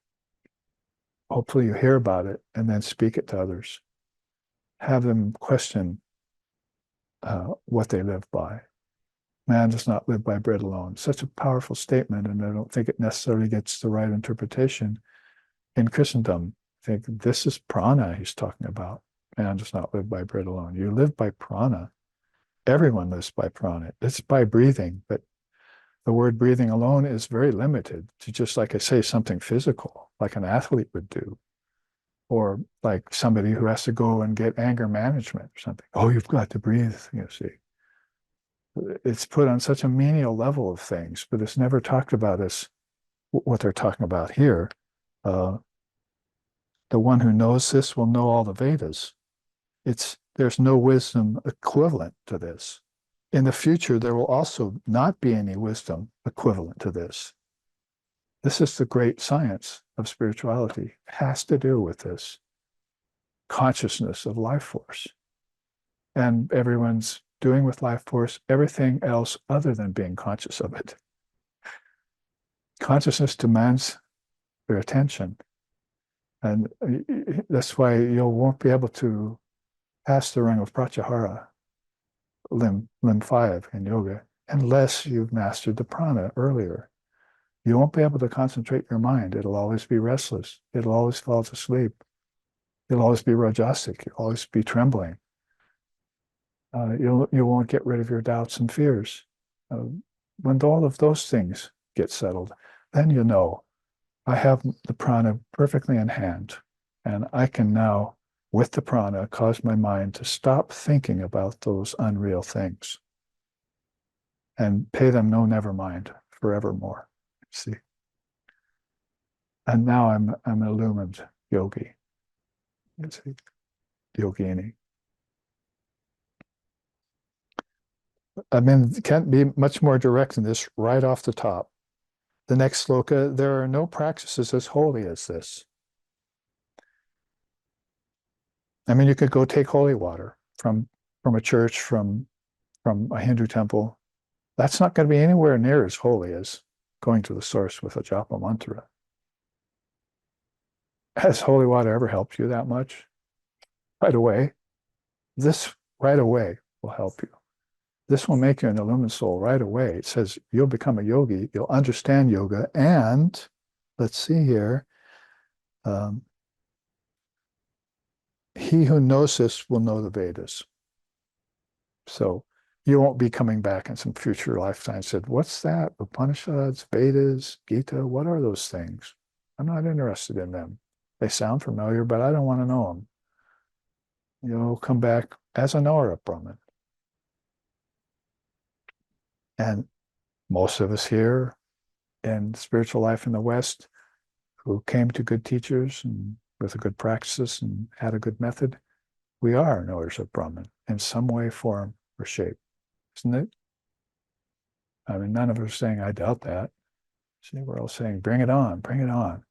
hopefully you hear about it and then speak it to others. Have them question what they live by. Man does not live by bread alone. Such a powerful statement, and I don't think it necessarily gets the right interpretation in Christendom. I think this is prana he's talking about. Man does not live by bread alone. You live by prana. Everyone lives by prana. It's by breathing, but the word breathing alone is very limited to just, like I say, something physical, like an athlete would do, or like somebody who has to go and get anger management or something. Oh, you've got to breathe, you see. It's put on such a menial level of things, but it's never talked about as what they're talking about here. The one who knows this will know all the Vedas. There's no wisdom equivalent to this. In the future, there will also not be any wisdom equivalent to this. This is the great science of spirituality. It has to do with this consciousness of life force. And everyone's doing with life force everything else other than being conscious of it. Consciousness demands their attention. And that's why you won't be able to pass the ring of pratyahara, limb 5 in yoga, unless you've mastered the prana earlier. You won't be able to concentrate your mind. It'll always be restless. It'll always fall asleep. It'll always be rajasic. You'll always be trembling. You won't get rid of your doubts and fears. When all of those things get settled, then you know, I have the prana perfectly in hand, and I can now, with the prana, cause my mind to stop thinking about those unreal things and pay them no never mind forevermore. See? And now I'm an illumined yogi. See? Yogini. I mean, can't be much more direct than this right off the top. The next sloka, there are no practices as holy as this. I mean, you could go take holy water from a church, from a Hindu temple. That's not going to be anywhere near as holy as going to the source with a japa mantra. Has holy water ever helped you that much? Right away. This right away will help you. This will make you an illumined soul right away. It says you'll become a yogi, you'll understand yoga, and let's see here. He who knows this will know the Vedas. So you won't be coming back in some future lifetime and said, what's that? Upanishads, Vedas, Gita, what are those things? I'm not interested in them. They sound familiar, but I don't want to know them. You'll come back as a knower of Brahman. And most of us here in spiritual life in the West who came to good teachers and with a good practices and had a good method, we are knowers of Brahman in some way, form, or shape, isn't it? I mean, none of us are saying, I doubt that. See, we're all saying, bring it on, bring it on.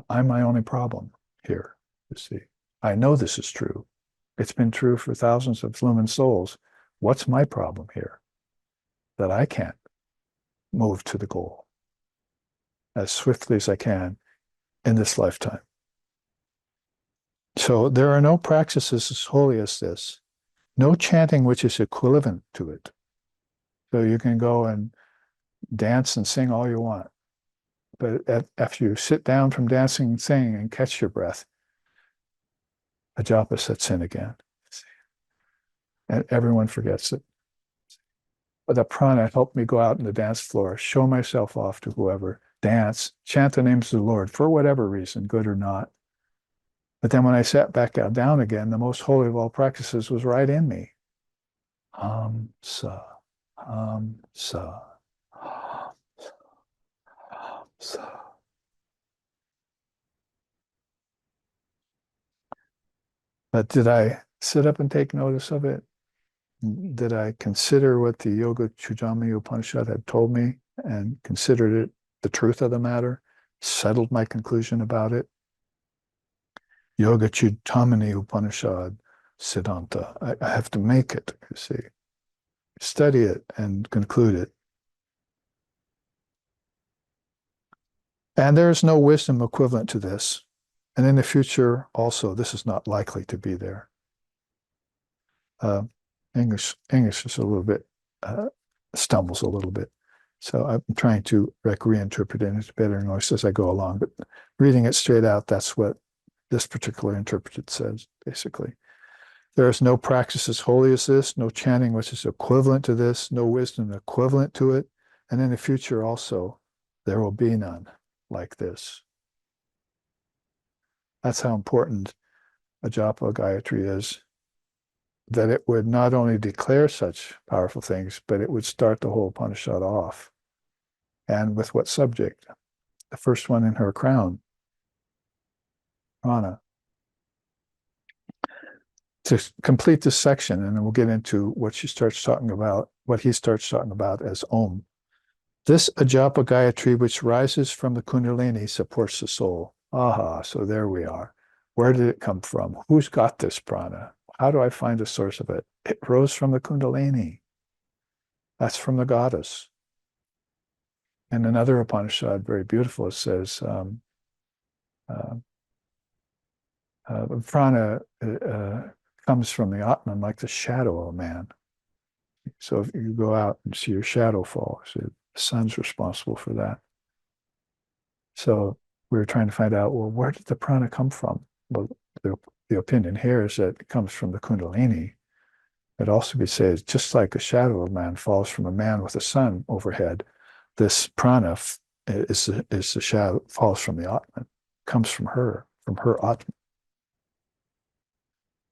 I'm my only problem here, you see. I know this is true. It's been true for thousands of lumen souls. What's my problem here? That I can't move to the goal as swiftly as I can in this lifetime. So there are no practices as holy as this, no chanting which is equivalent to it. So you can go and dance and sing all you want. But after you sit down from dancing and singing and catch your breath, Ajapa sets in again. And everyone forgets it. But the prana helped me go out on the dance floor, show myself off to whoever, dance, chant the names of the Lord for whatever reason, good or not. But then when I sat back down again, the most holy of all practices was right in me. Sa, sa, sa. But did I sit up and take notice of it? Did I consider what the Yogachudamani Upanishad had told me and considered it the truth of the matter, settled my conclusion about it? Yogachudamani Upanishad Siddhanta. I have to make it, you see. Study it and conclude it. And there is no wisdom equivalent to this. And in the future, also, this is not likely to be there. English is a little bit, stumbles a little bit. So I'm trying to reinterpret it into better English as I go along. But reading it straight out, that's what this particular interpreted says, basically. There is no practice as holy as this, no chanting which is equivalent to this, no wisdom equivalent to it. And in the future also, there will be none like this. That's how important Ajapa Gayatri is, that it would not only declare such powerful things, but it would start the whole Upanishad off. And with what subject? The first one in her crown, Prana. To complete this section, and then we'll get into what she starts talking about, what he starts talking about as Om. This Ajapa Gayatri, which rises from the Kundalini, supports the soul. Aha, so there we are. Where did it come from? Who's got this prana? How do I find the source of it? It rose from the Kundalini. That's from the goddess. And another Upanishad, very beautiful, it says, prana comes from the Atman like the shadow of a man. So if you go out and see your shadow fall, so the sun's responsible for that. So we were trying to find out, well, where did the prana come from? Well, the opinion here is that it comes from the Kundalini. It also be said, just like a shadow of man falls from a man with the sun overhead, this prana is the shadow, falls from the Atman, comes from her Atman.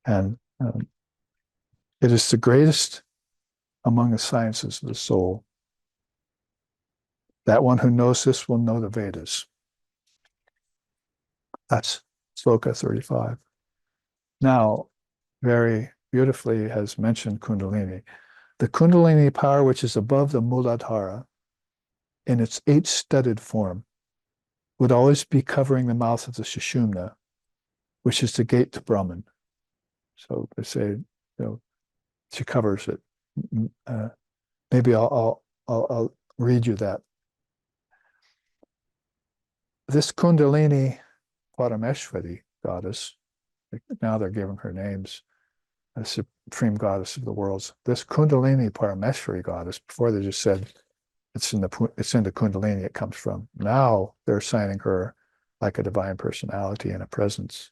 And it is the greatest among the sciences of the soul. That one who knows this will know the Vedas. That's Sloka 35. Now, very beautifully has mentioned Kundalini. The Kundalini power, which is above the Muladhara, in its 8-studded form, would always be covering the mouth of the Sushumna, which is the gate to Brahman. So they say, she covers it. Maybe I'll read you that. This Kundalini Parameshwari goddess. Now they're giving her names, the supreme goddess of the worlds. This Kundalini Parameshwari goddess, before they just said it's in the Kundalini it comes from. Now they're assigning her like a divine personality and a presence.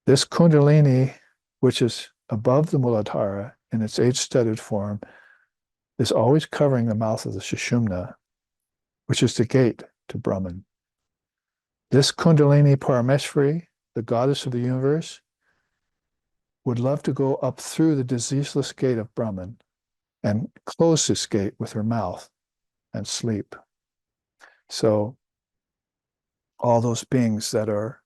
This Kundalini, which is above the Muladhara in its eight-studded form, is always covering the mouth of the Sushumna, which is the gate to Brahman. This Kundalini Parameshwari, the goddess of the universe, would love to go up through the diseaseless gate of Brahman and close this gate with her mouth and sleep. So all those beings that are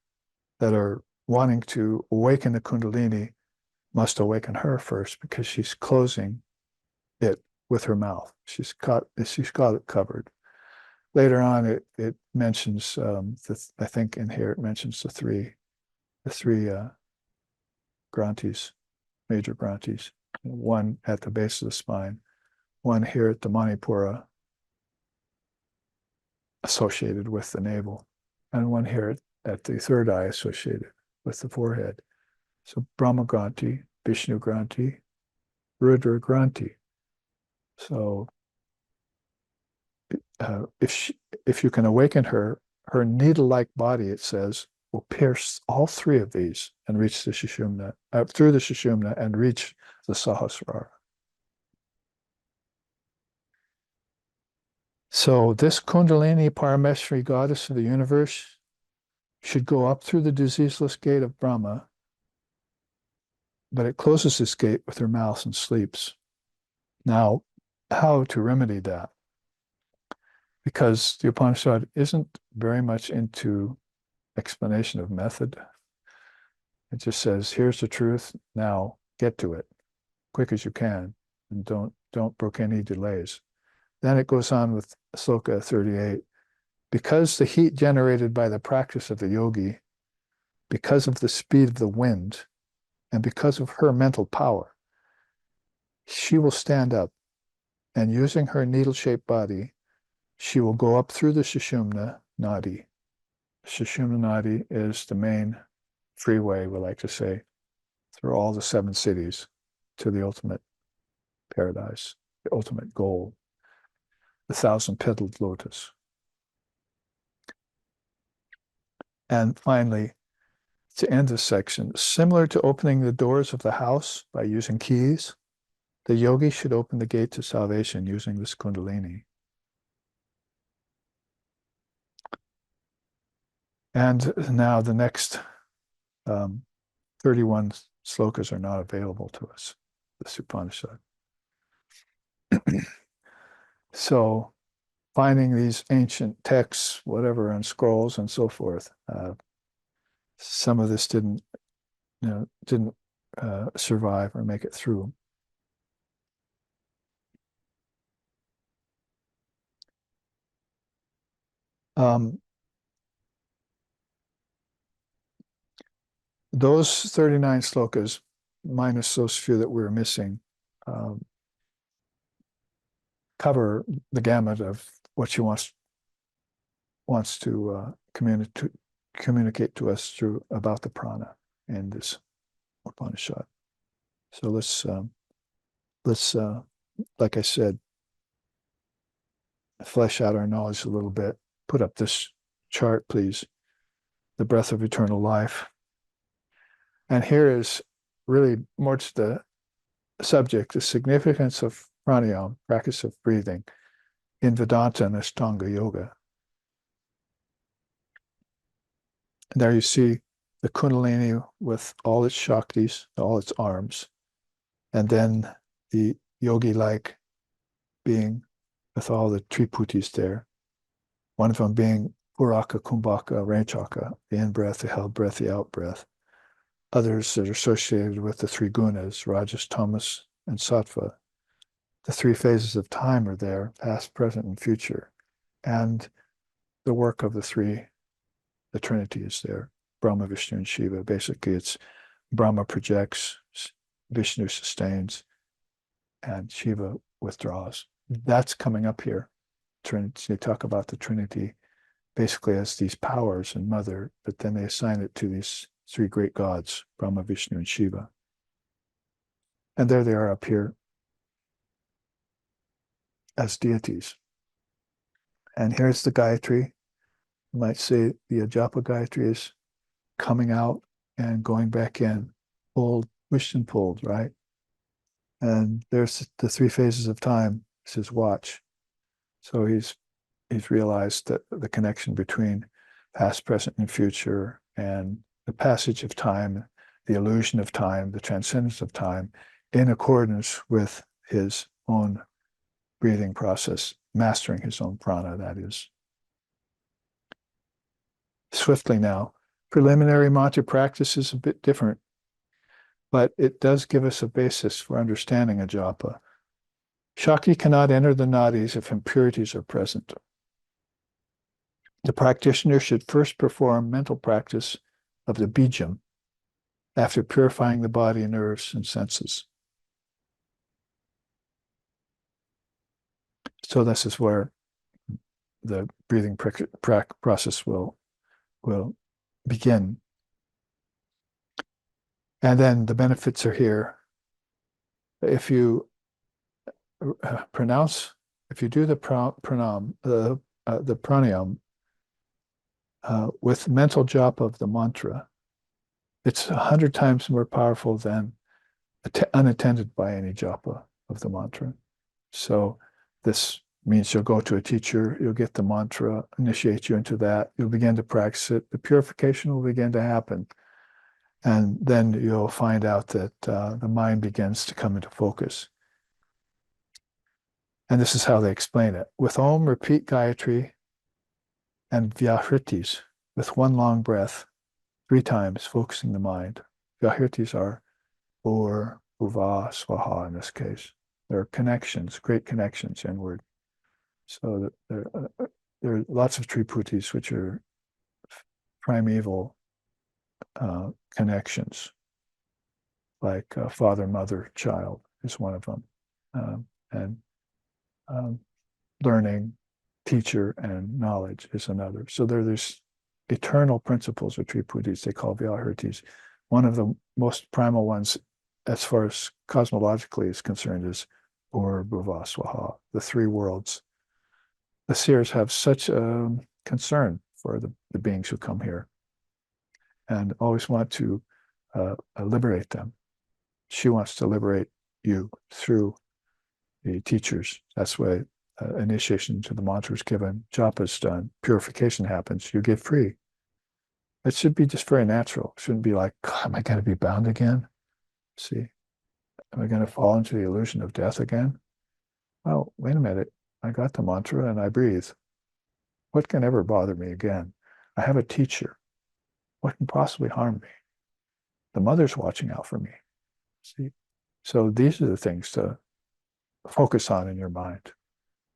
wanting to awaken the Kundalini must awaken her first, because she's closing it with her mouth. She's got it covered. Later on, it mentions I think in here it mentions the three granthis, major granthis. One at the base of the spine, one here at the Manipura, associated with the navel, and one here at the third eye, associated with the forehead. So Brahma Granthi, Vishnu Granthi, Rudra Granthi. So if you can awaken her, her needle-like body, it says, will pierce all three of these and reach the Sushumna, through the Sushumna and reach the Sahasrara. So this Kundalini Parameshwari goddess of the universe should go up through the diseaseless gate of Brahma, but it closes this gate with her mouth and sleeps. Now, how to remedy that? Because the Upanishad isn't very much into explanation of method. It just says, here's the truth, now get to it, quick as you can, and don't brook any delays. Then it goes on with Sloka 38. Because the heat generated by the practice of the yogi, because of the speed of the wind, and because of her mental power, she will stand up, and using her needle-shaped body, she will go up through the Sushumna Nadi. Sushumna Nadi is the main freeway, we like to say, through all the 7 cities to the ultimate paradise, the ultimate goal, the 1,000-petaled lotus. And finally, to end this section, similar to opening the doors of the house by using keys, the yogi should open the gate to salvation using this Kundalini. And now the next 31 slokas are not available to us, the Upanishad. So finding these ancient texts, whatever, and scrolls and so forth, some of this didn't survive or make it through. Those 39 slokas, minus those few that we were missing, cover the gamut of what she wants to communicate to us through about the prana in this Upanishad. So let's like I said, flesh out our knowledge a little bit. Put up this chart, please. The breath of eternal life. And here is really more to the subject, the significance of pranayam, practice of breathing, in Vedanta and Ashtanga Yoga. And there you see the Kundalini with all its Shaktis, all its arms, and then the yogi-like being with all the Triputis there. One of them being Puraka, Kumbhaka, Ranchaka, the in-breath, the held breath, the out-breath. Others that are associated with the 3 gunas, Rajas, Tamas, and Sattva. The 3 phases of time are there, past, present, and future. And the work of the Trinity is there, Brahma, Vishnu, and Shiva. Basically, it's Brahma projects, Vishnu sustains, and Shiva withdraws. That's coming up here. Trinity, they talk about the Trinity basically as these powers and mother, but then they assign it to these three great gods, Brahma, Vishnu, and Shiva. And there they are up here as deities. And here's the Gayatri. You might say the Ajapa Gayatri is coming out and going back in, pulled, pushed and pulled, right? And there's the three phases of time. This is watch. So he's realized that the connection between past, present, and future, and the passage of time, the illusion of time, the transcendence of time, in accordance with his own breathing process, mastering his own prana, that is. Swiftly now, preliminary mantra practice is a bit different, but it does give us a basis for understanding Ajapa. Shakti cannot enter the nadis if impurities are present. The practitioner should first perform mental practice of the bijam after purifying the body, nerves, and senses. So this is where the breathing process will begin. And then the benefits are here. If you if you do the pranayam, the pranayam with mental japa of the mantra, it's 100 times more powerful than unattended by any japa of the mantra. So this means you'll go to a teacher, you'll get the mantra, initiate you into that, you'll begin to practice it, the purification will begin to happen. And then you'll find out that the mind begins to come into focus. And this is how they explain it. With Om, repeat Gayatri and Vyahritis with one long breath, 3 times, focusing the mind. Vyahritis are or Uva, Swaha in this case. They're connections, great connections inward. So there are lots of triputis, which are primeval connections, like father, mother, child is one of them, and learning, teacher, and knowledge is another. So there are these eternal principles of triputis they call Vyahritis. One of the most primal ones, as far as cosmologically is concerned, is Ur Bhuva Swaha, the 3 worlds. The seers have such a concern for the beings who come here and always want to liberate them. She wants to liberate you through the teachers. That's why initiation to the mantra is given, japa is done, purification happens, you get free. It should be just very natural. It shouldn't be like, am I going to be bound again? See, am I going to fall into the illusion of death again? Oh, wait a minute. I got the mantra and I breathe. What can ever bother me again? I have a teacher. What can possibly harm me? The mother's watching out for me. See? So these are the things to focus on in your mind,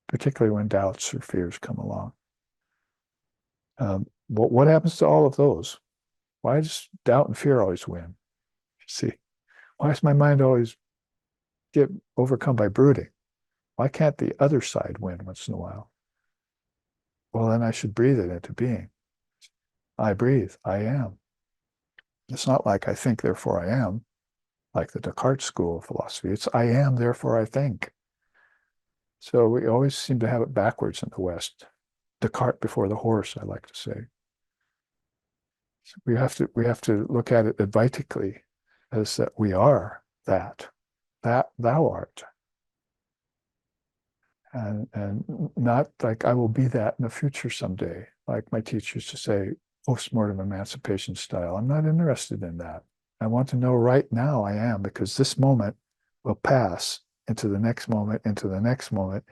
particularly when doubts or fears come along. What happens to all of those? Why does doubt and fear always win? See? Why does my mind always get overcome by brooding? Why can't the other side win once in a while? Well, then I should breathe it into being. I breathe, I am. It's not like I think, therefore I am, like the Descartes school of philosophy. It's I am, therefore I think. So we always seem to have it backwards in the West. Descartes before the horse, I like to say. So we have to look at it advaitically as that we are that thou art. And not like I will be that in the future someday, like my teacher used to say, postmortem emancipation style. I'm not interested in that. I want to know right now I am, because this moment will pass into the next moment, into the next moment,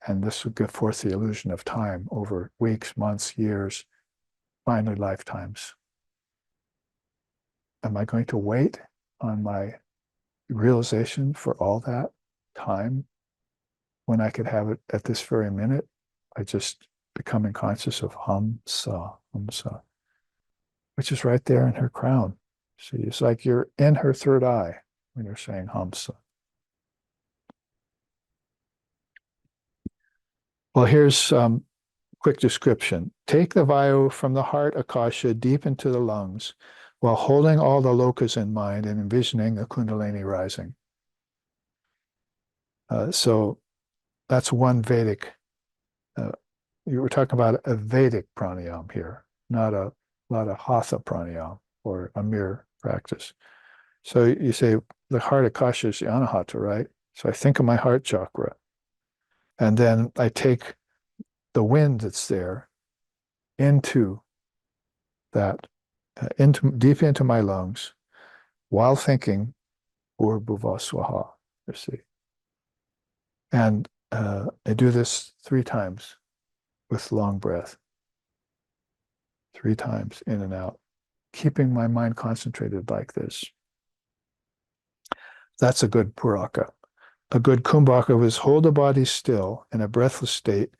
and this will give forth the illusion of time over weeks, months, years, finally lifetimes. Am I going to wait on my realization for all that time when I could have it at this very minute by just becoming conscious of Hamsa, which is right there in her crown. See, it's like you're in her third eye when you're saying Hamsa. Well, here's quick description. Take the vayu from the heart akasha deep into the lungs while holding all the lokas in mind and envisioning a kundalini rising. So that's one Vedic. You were talking about a Vedic pranayam here, not a hatha pranayam or a mere practice. So you say the heart akasha is the anahata, right? So I think of my heart chakra, and then I take the wind that's there into that, deep into my lungs, while thinking bhuva swaha. You see, and I do this 3 times with long breath, 3 times in and out, keeping my mind concentrated like this. That's a good puraka. A good kumbhaka is hold the body still in a breathless state,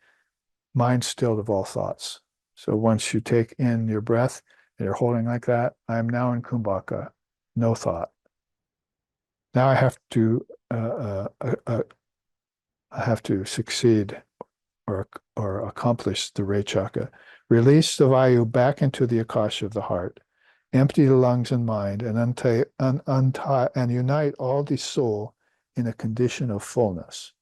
mind stilled of all thoughts. So once you take in your breath and you're holding like that, I am now in kumbhaka, no thought. Now I have to succeed or accomplish the rechaka. Release the vayu back into the akasha of the heart. Empty the lungs and mind and untie and unite all the soul in a condition of fullness.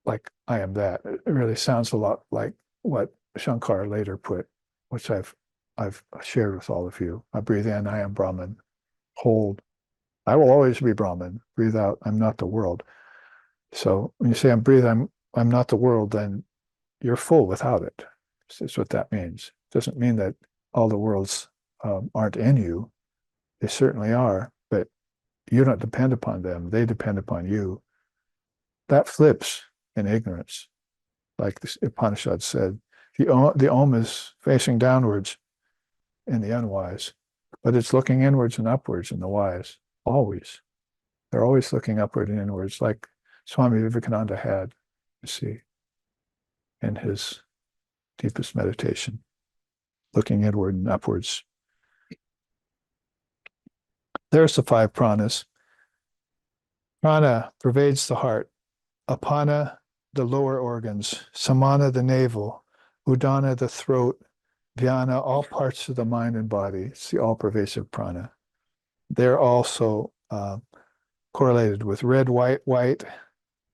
Like I am that. It really sounds a lot like what Shankar later put, which I've shared with all of you. I breathe in, I am Brahman. Hold. I will always be Brahman. Breathe out, I'm not the world. So when you say I'm breathing, I'm not the world, then you're full without it. That's what that means. It doesn't mean that all the worlds aren't in you. They certainly are, but you don't depend upon them. They depend upon you. That flips in ignorance. Like the Upanishad said, the Om is facing downwards in the unwise, but it's looking inwards and upwards in the wise, always. They're always looking upward and inwards, like Swami Vivekananda had, you see, in his deepest meditation, looking inward and upwards. There's the 5 pranas. Prana pervades the heart. Apana, the lower organs. Samana, the navel. Udana, the throat. Vyana, all parts of the mind and body. It's the all-pervasive prana. They're also correlated with red, white,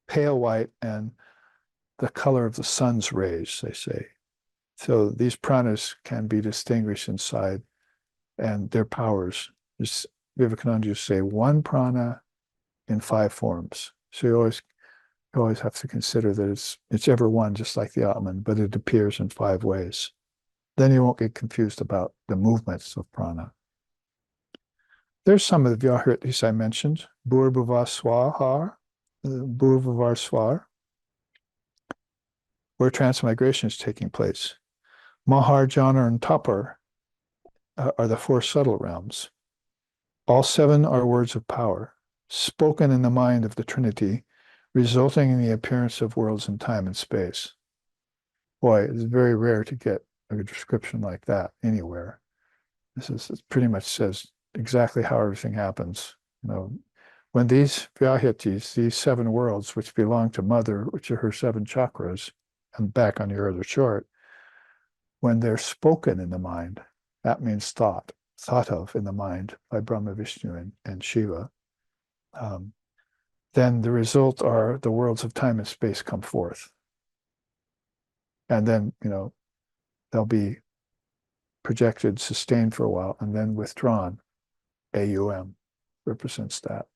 pale white, and the color of the sun's rays, they say. So these pranas can be distinguished inside, and their powers. Vivekananda used to say 1 prana in 5 forms. So you always have to consider that it's ever one, just like the Atman, but it appears in 5 ways. Then you won't get confused about the movements of prana. There's some of the Vyahritis I mentioned. Bhurvavaswar, where transmigration is taking place. Mahar, Jhana, and Tapar are the 4 subtle realms. All 7 are words of power, spoken in the mind of the Trinity, resulting in the appearance of worlds in time and space. Boy, it's very rare to get a description like that anywhere. This pretty much says exactly how everything happens. When these Vyahitis, these 7 worlds, which belong to Mother, which are her 7 chakras, and back on your other chart, when they're spoken in the mind, that means thought of in the mind by Brahma, Vishnu, and Shiva, then the result are the worlds of time and space come forth. And then, they'll be projected, sustained for a while, and then withdrawn. AUM represents that.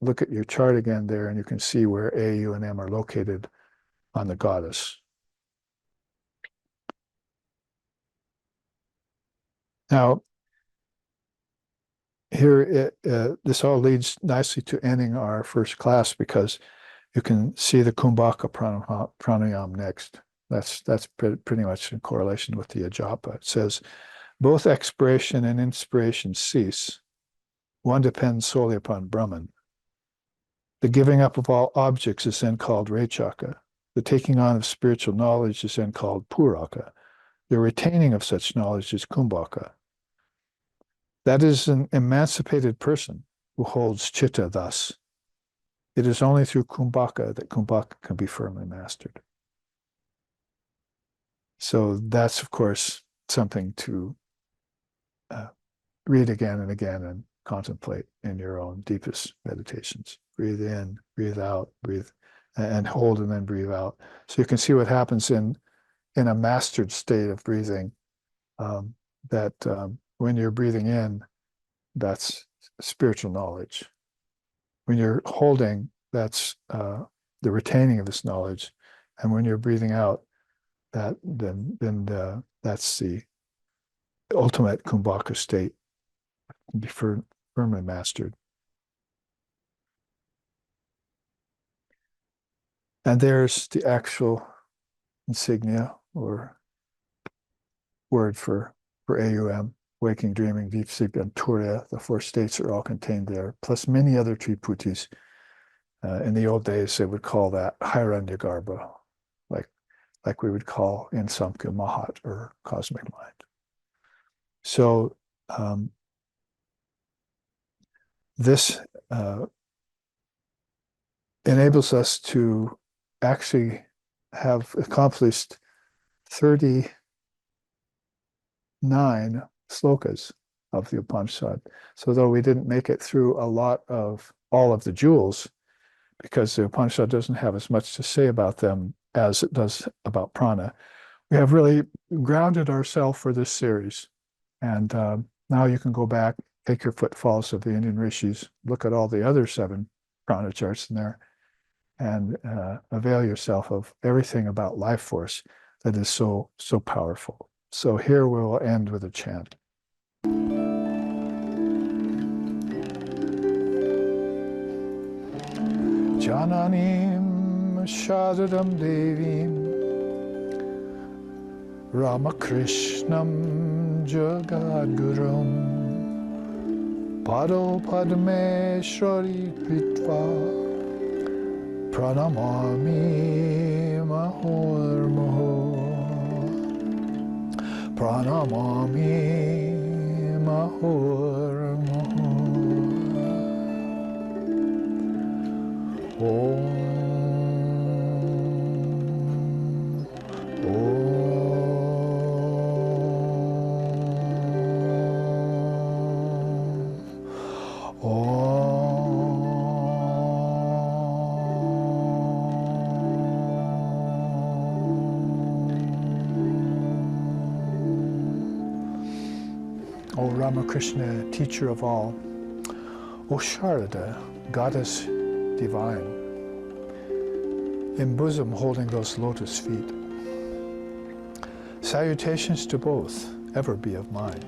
Look at your chart again there, and you can see where AU and M are located on the goddess. Now, here, this all leads nicely to ending our first class, because you can see the Kumbhaka pranayam next. That's pretty much in correlation with the Ajapa. It says, both expiration and inspiration cease. One depends solely upon Brahman. The giving up of all objects is then called Rechaka. The taking on of spiritual knowledge is then called Puraka. The retaining of such knowledge is Kumbhaka. That is an emancipated person who holds chitta thus. It is only through Kumbhaka that Kumbhaka can be firmly mastered. So that's, of course, something to read again and again and contemplate in your own deepest meditations. Breathe in, breathe out, breathe, and hold and then breathe out. So you can see what happens in a mastered state of breathing, when you're breathing in, that's spiritual knowledge. When you're holding, that's the retaining of this knowledge. And when you're breathing out, that's the ultimate kumbhaka state, be firmly mastered. And there's the actual insignia or word for AUM, waking, dreaming, deep sleep, and Turiya. The 4 states are all contained there, plus many other triputis. In the old days, they would call that Hiranyagarbha, like we would call in Samkhya Mahat or cosmic mind. So this enables us to actually have accomplished 39 slokas of the Upanishad. So though we didn't make it through all of the jewels, because the Upanishad doesn't have as much to say about them as it does about prana, we have really grounded ourselves for this series. And now you can go back, take your footfalls of the Indian rishis, look at all the other 7 prana charts in there, and avail yourself of everything about life force that is so powerful. So here we will end with a chant. Jananim Shadadam Devim Ramakrishnam Jagadgurum Pado Padmeshwari Pitva Pranamami Mahormoho Pranamami Mahormoho Om O Ramakrishna, teacher of all, O Sharada, goddess divine, in bosom holding those lotus feet, salutations to both ever be of mine.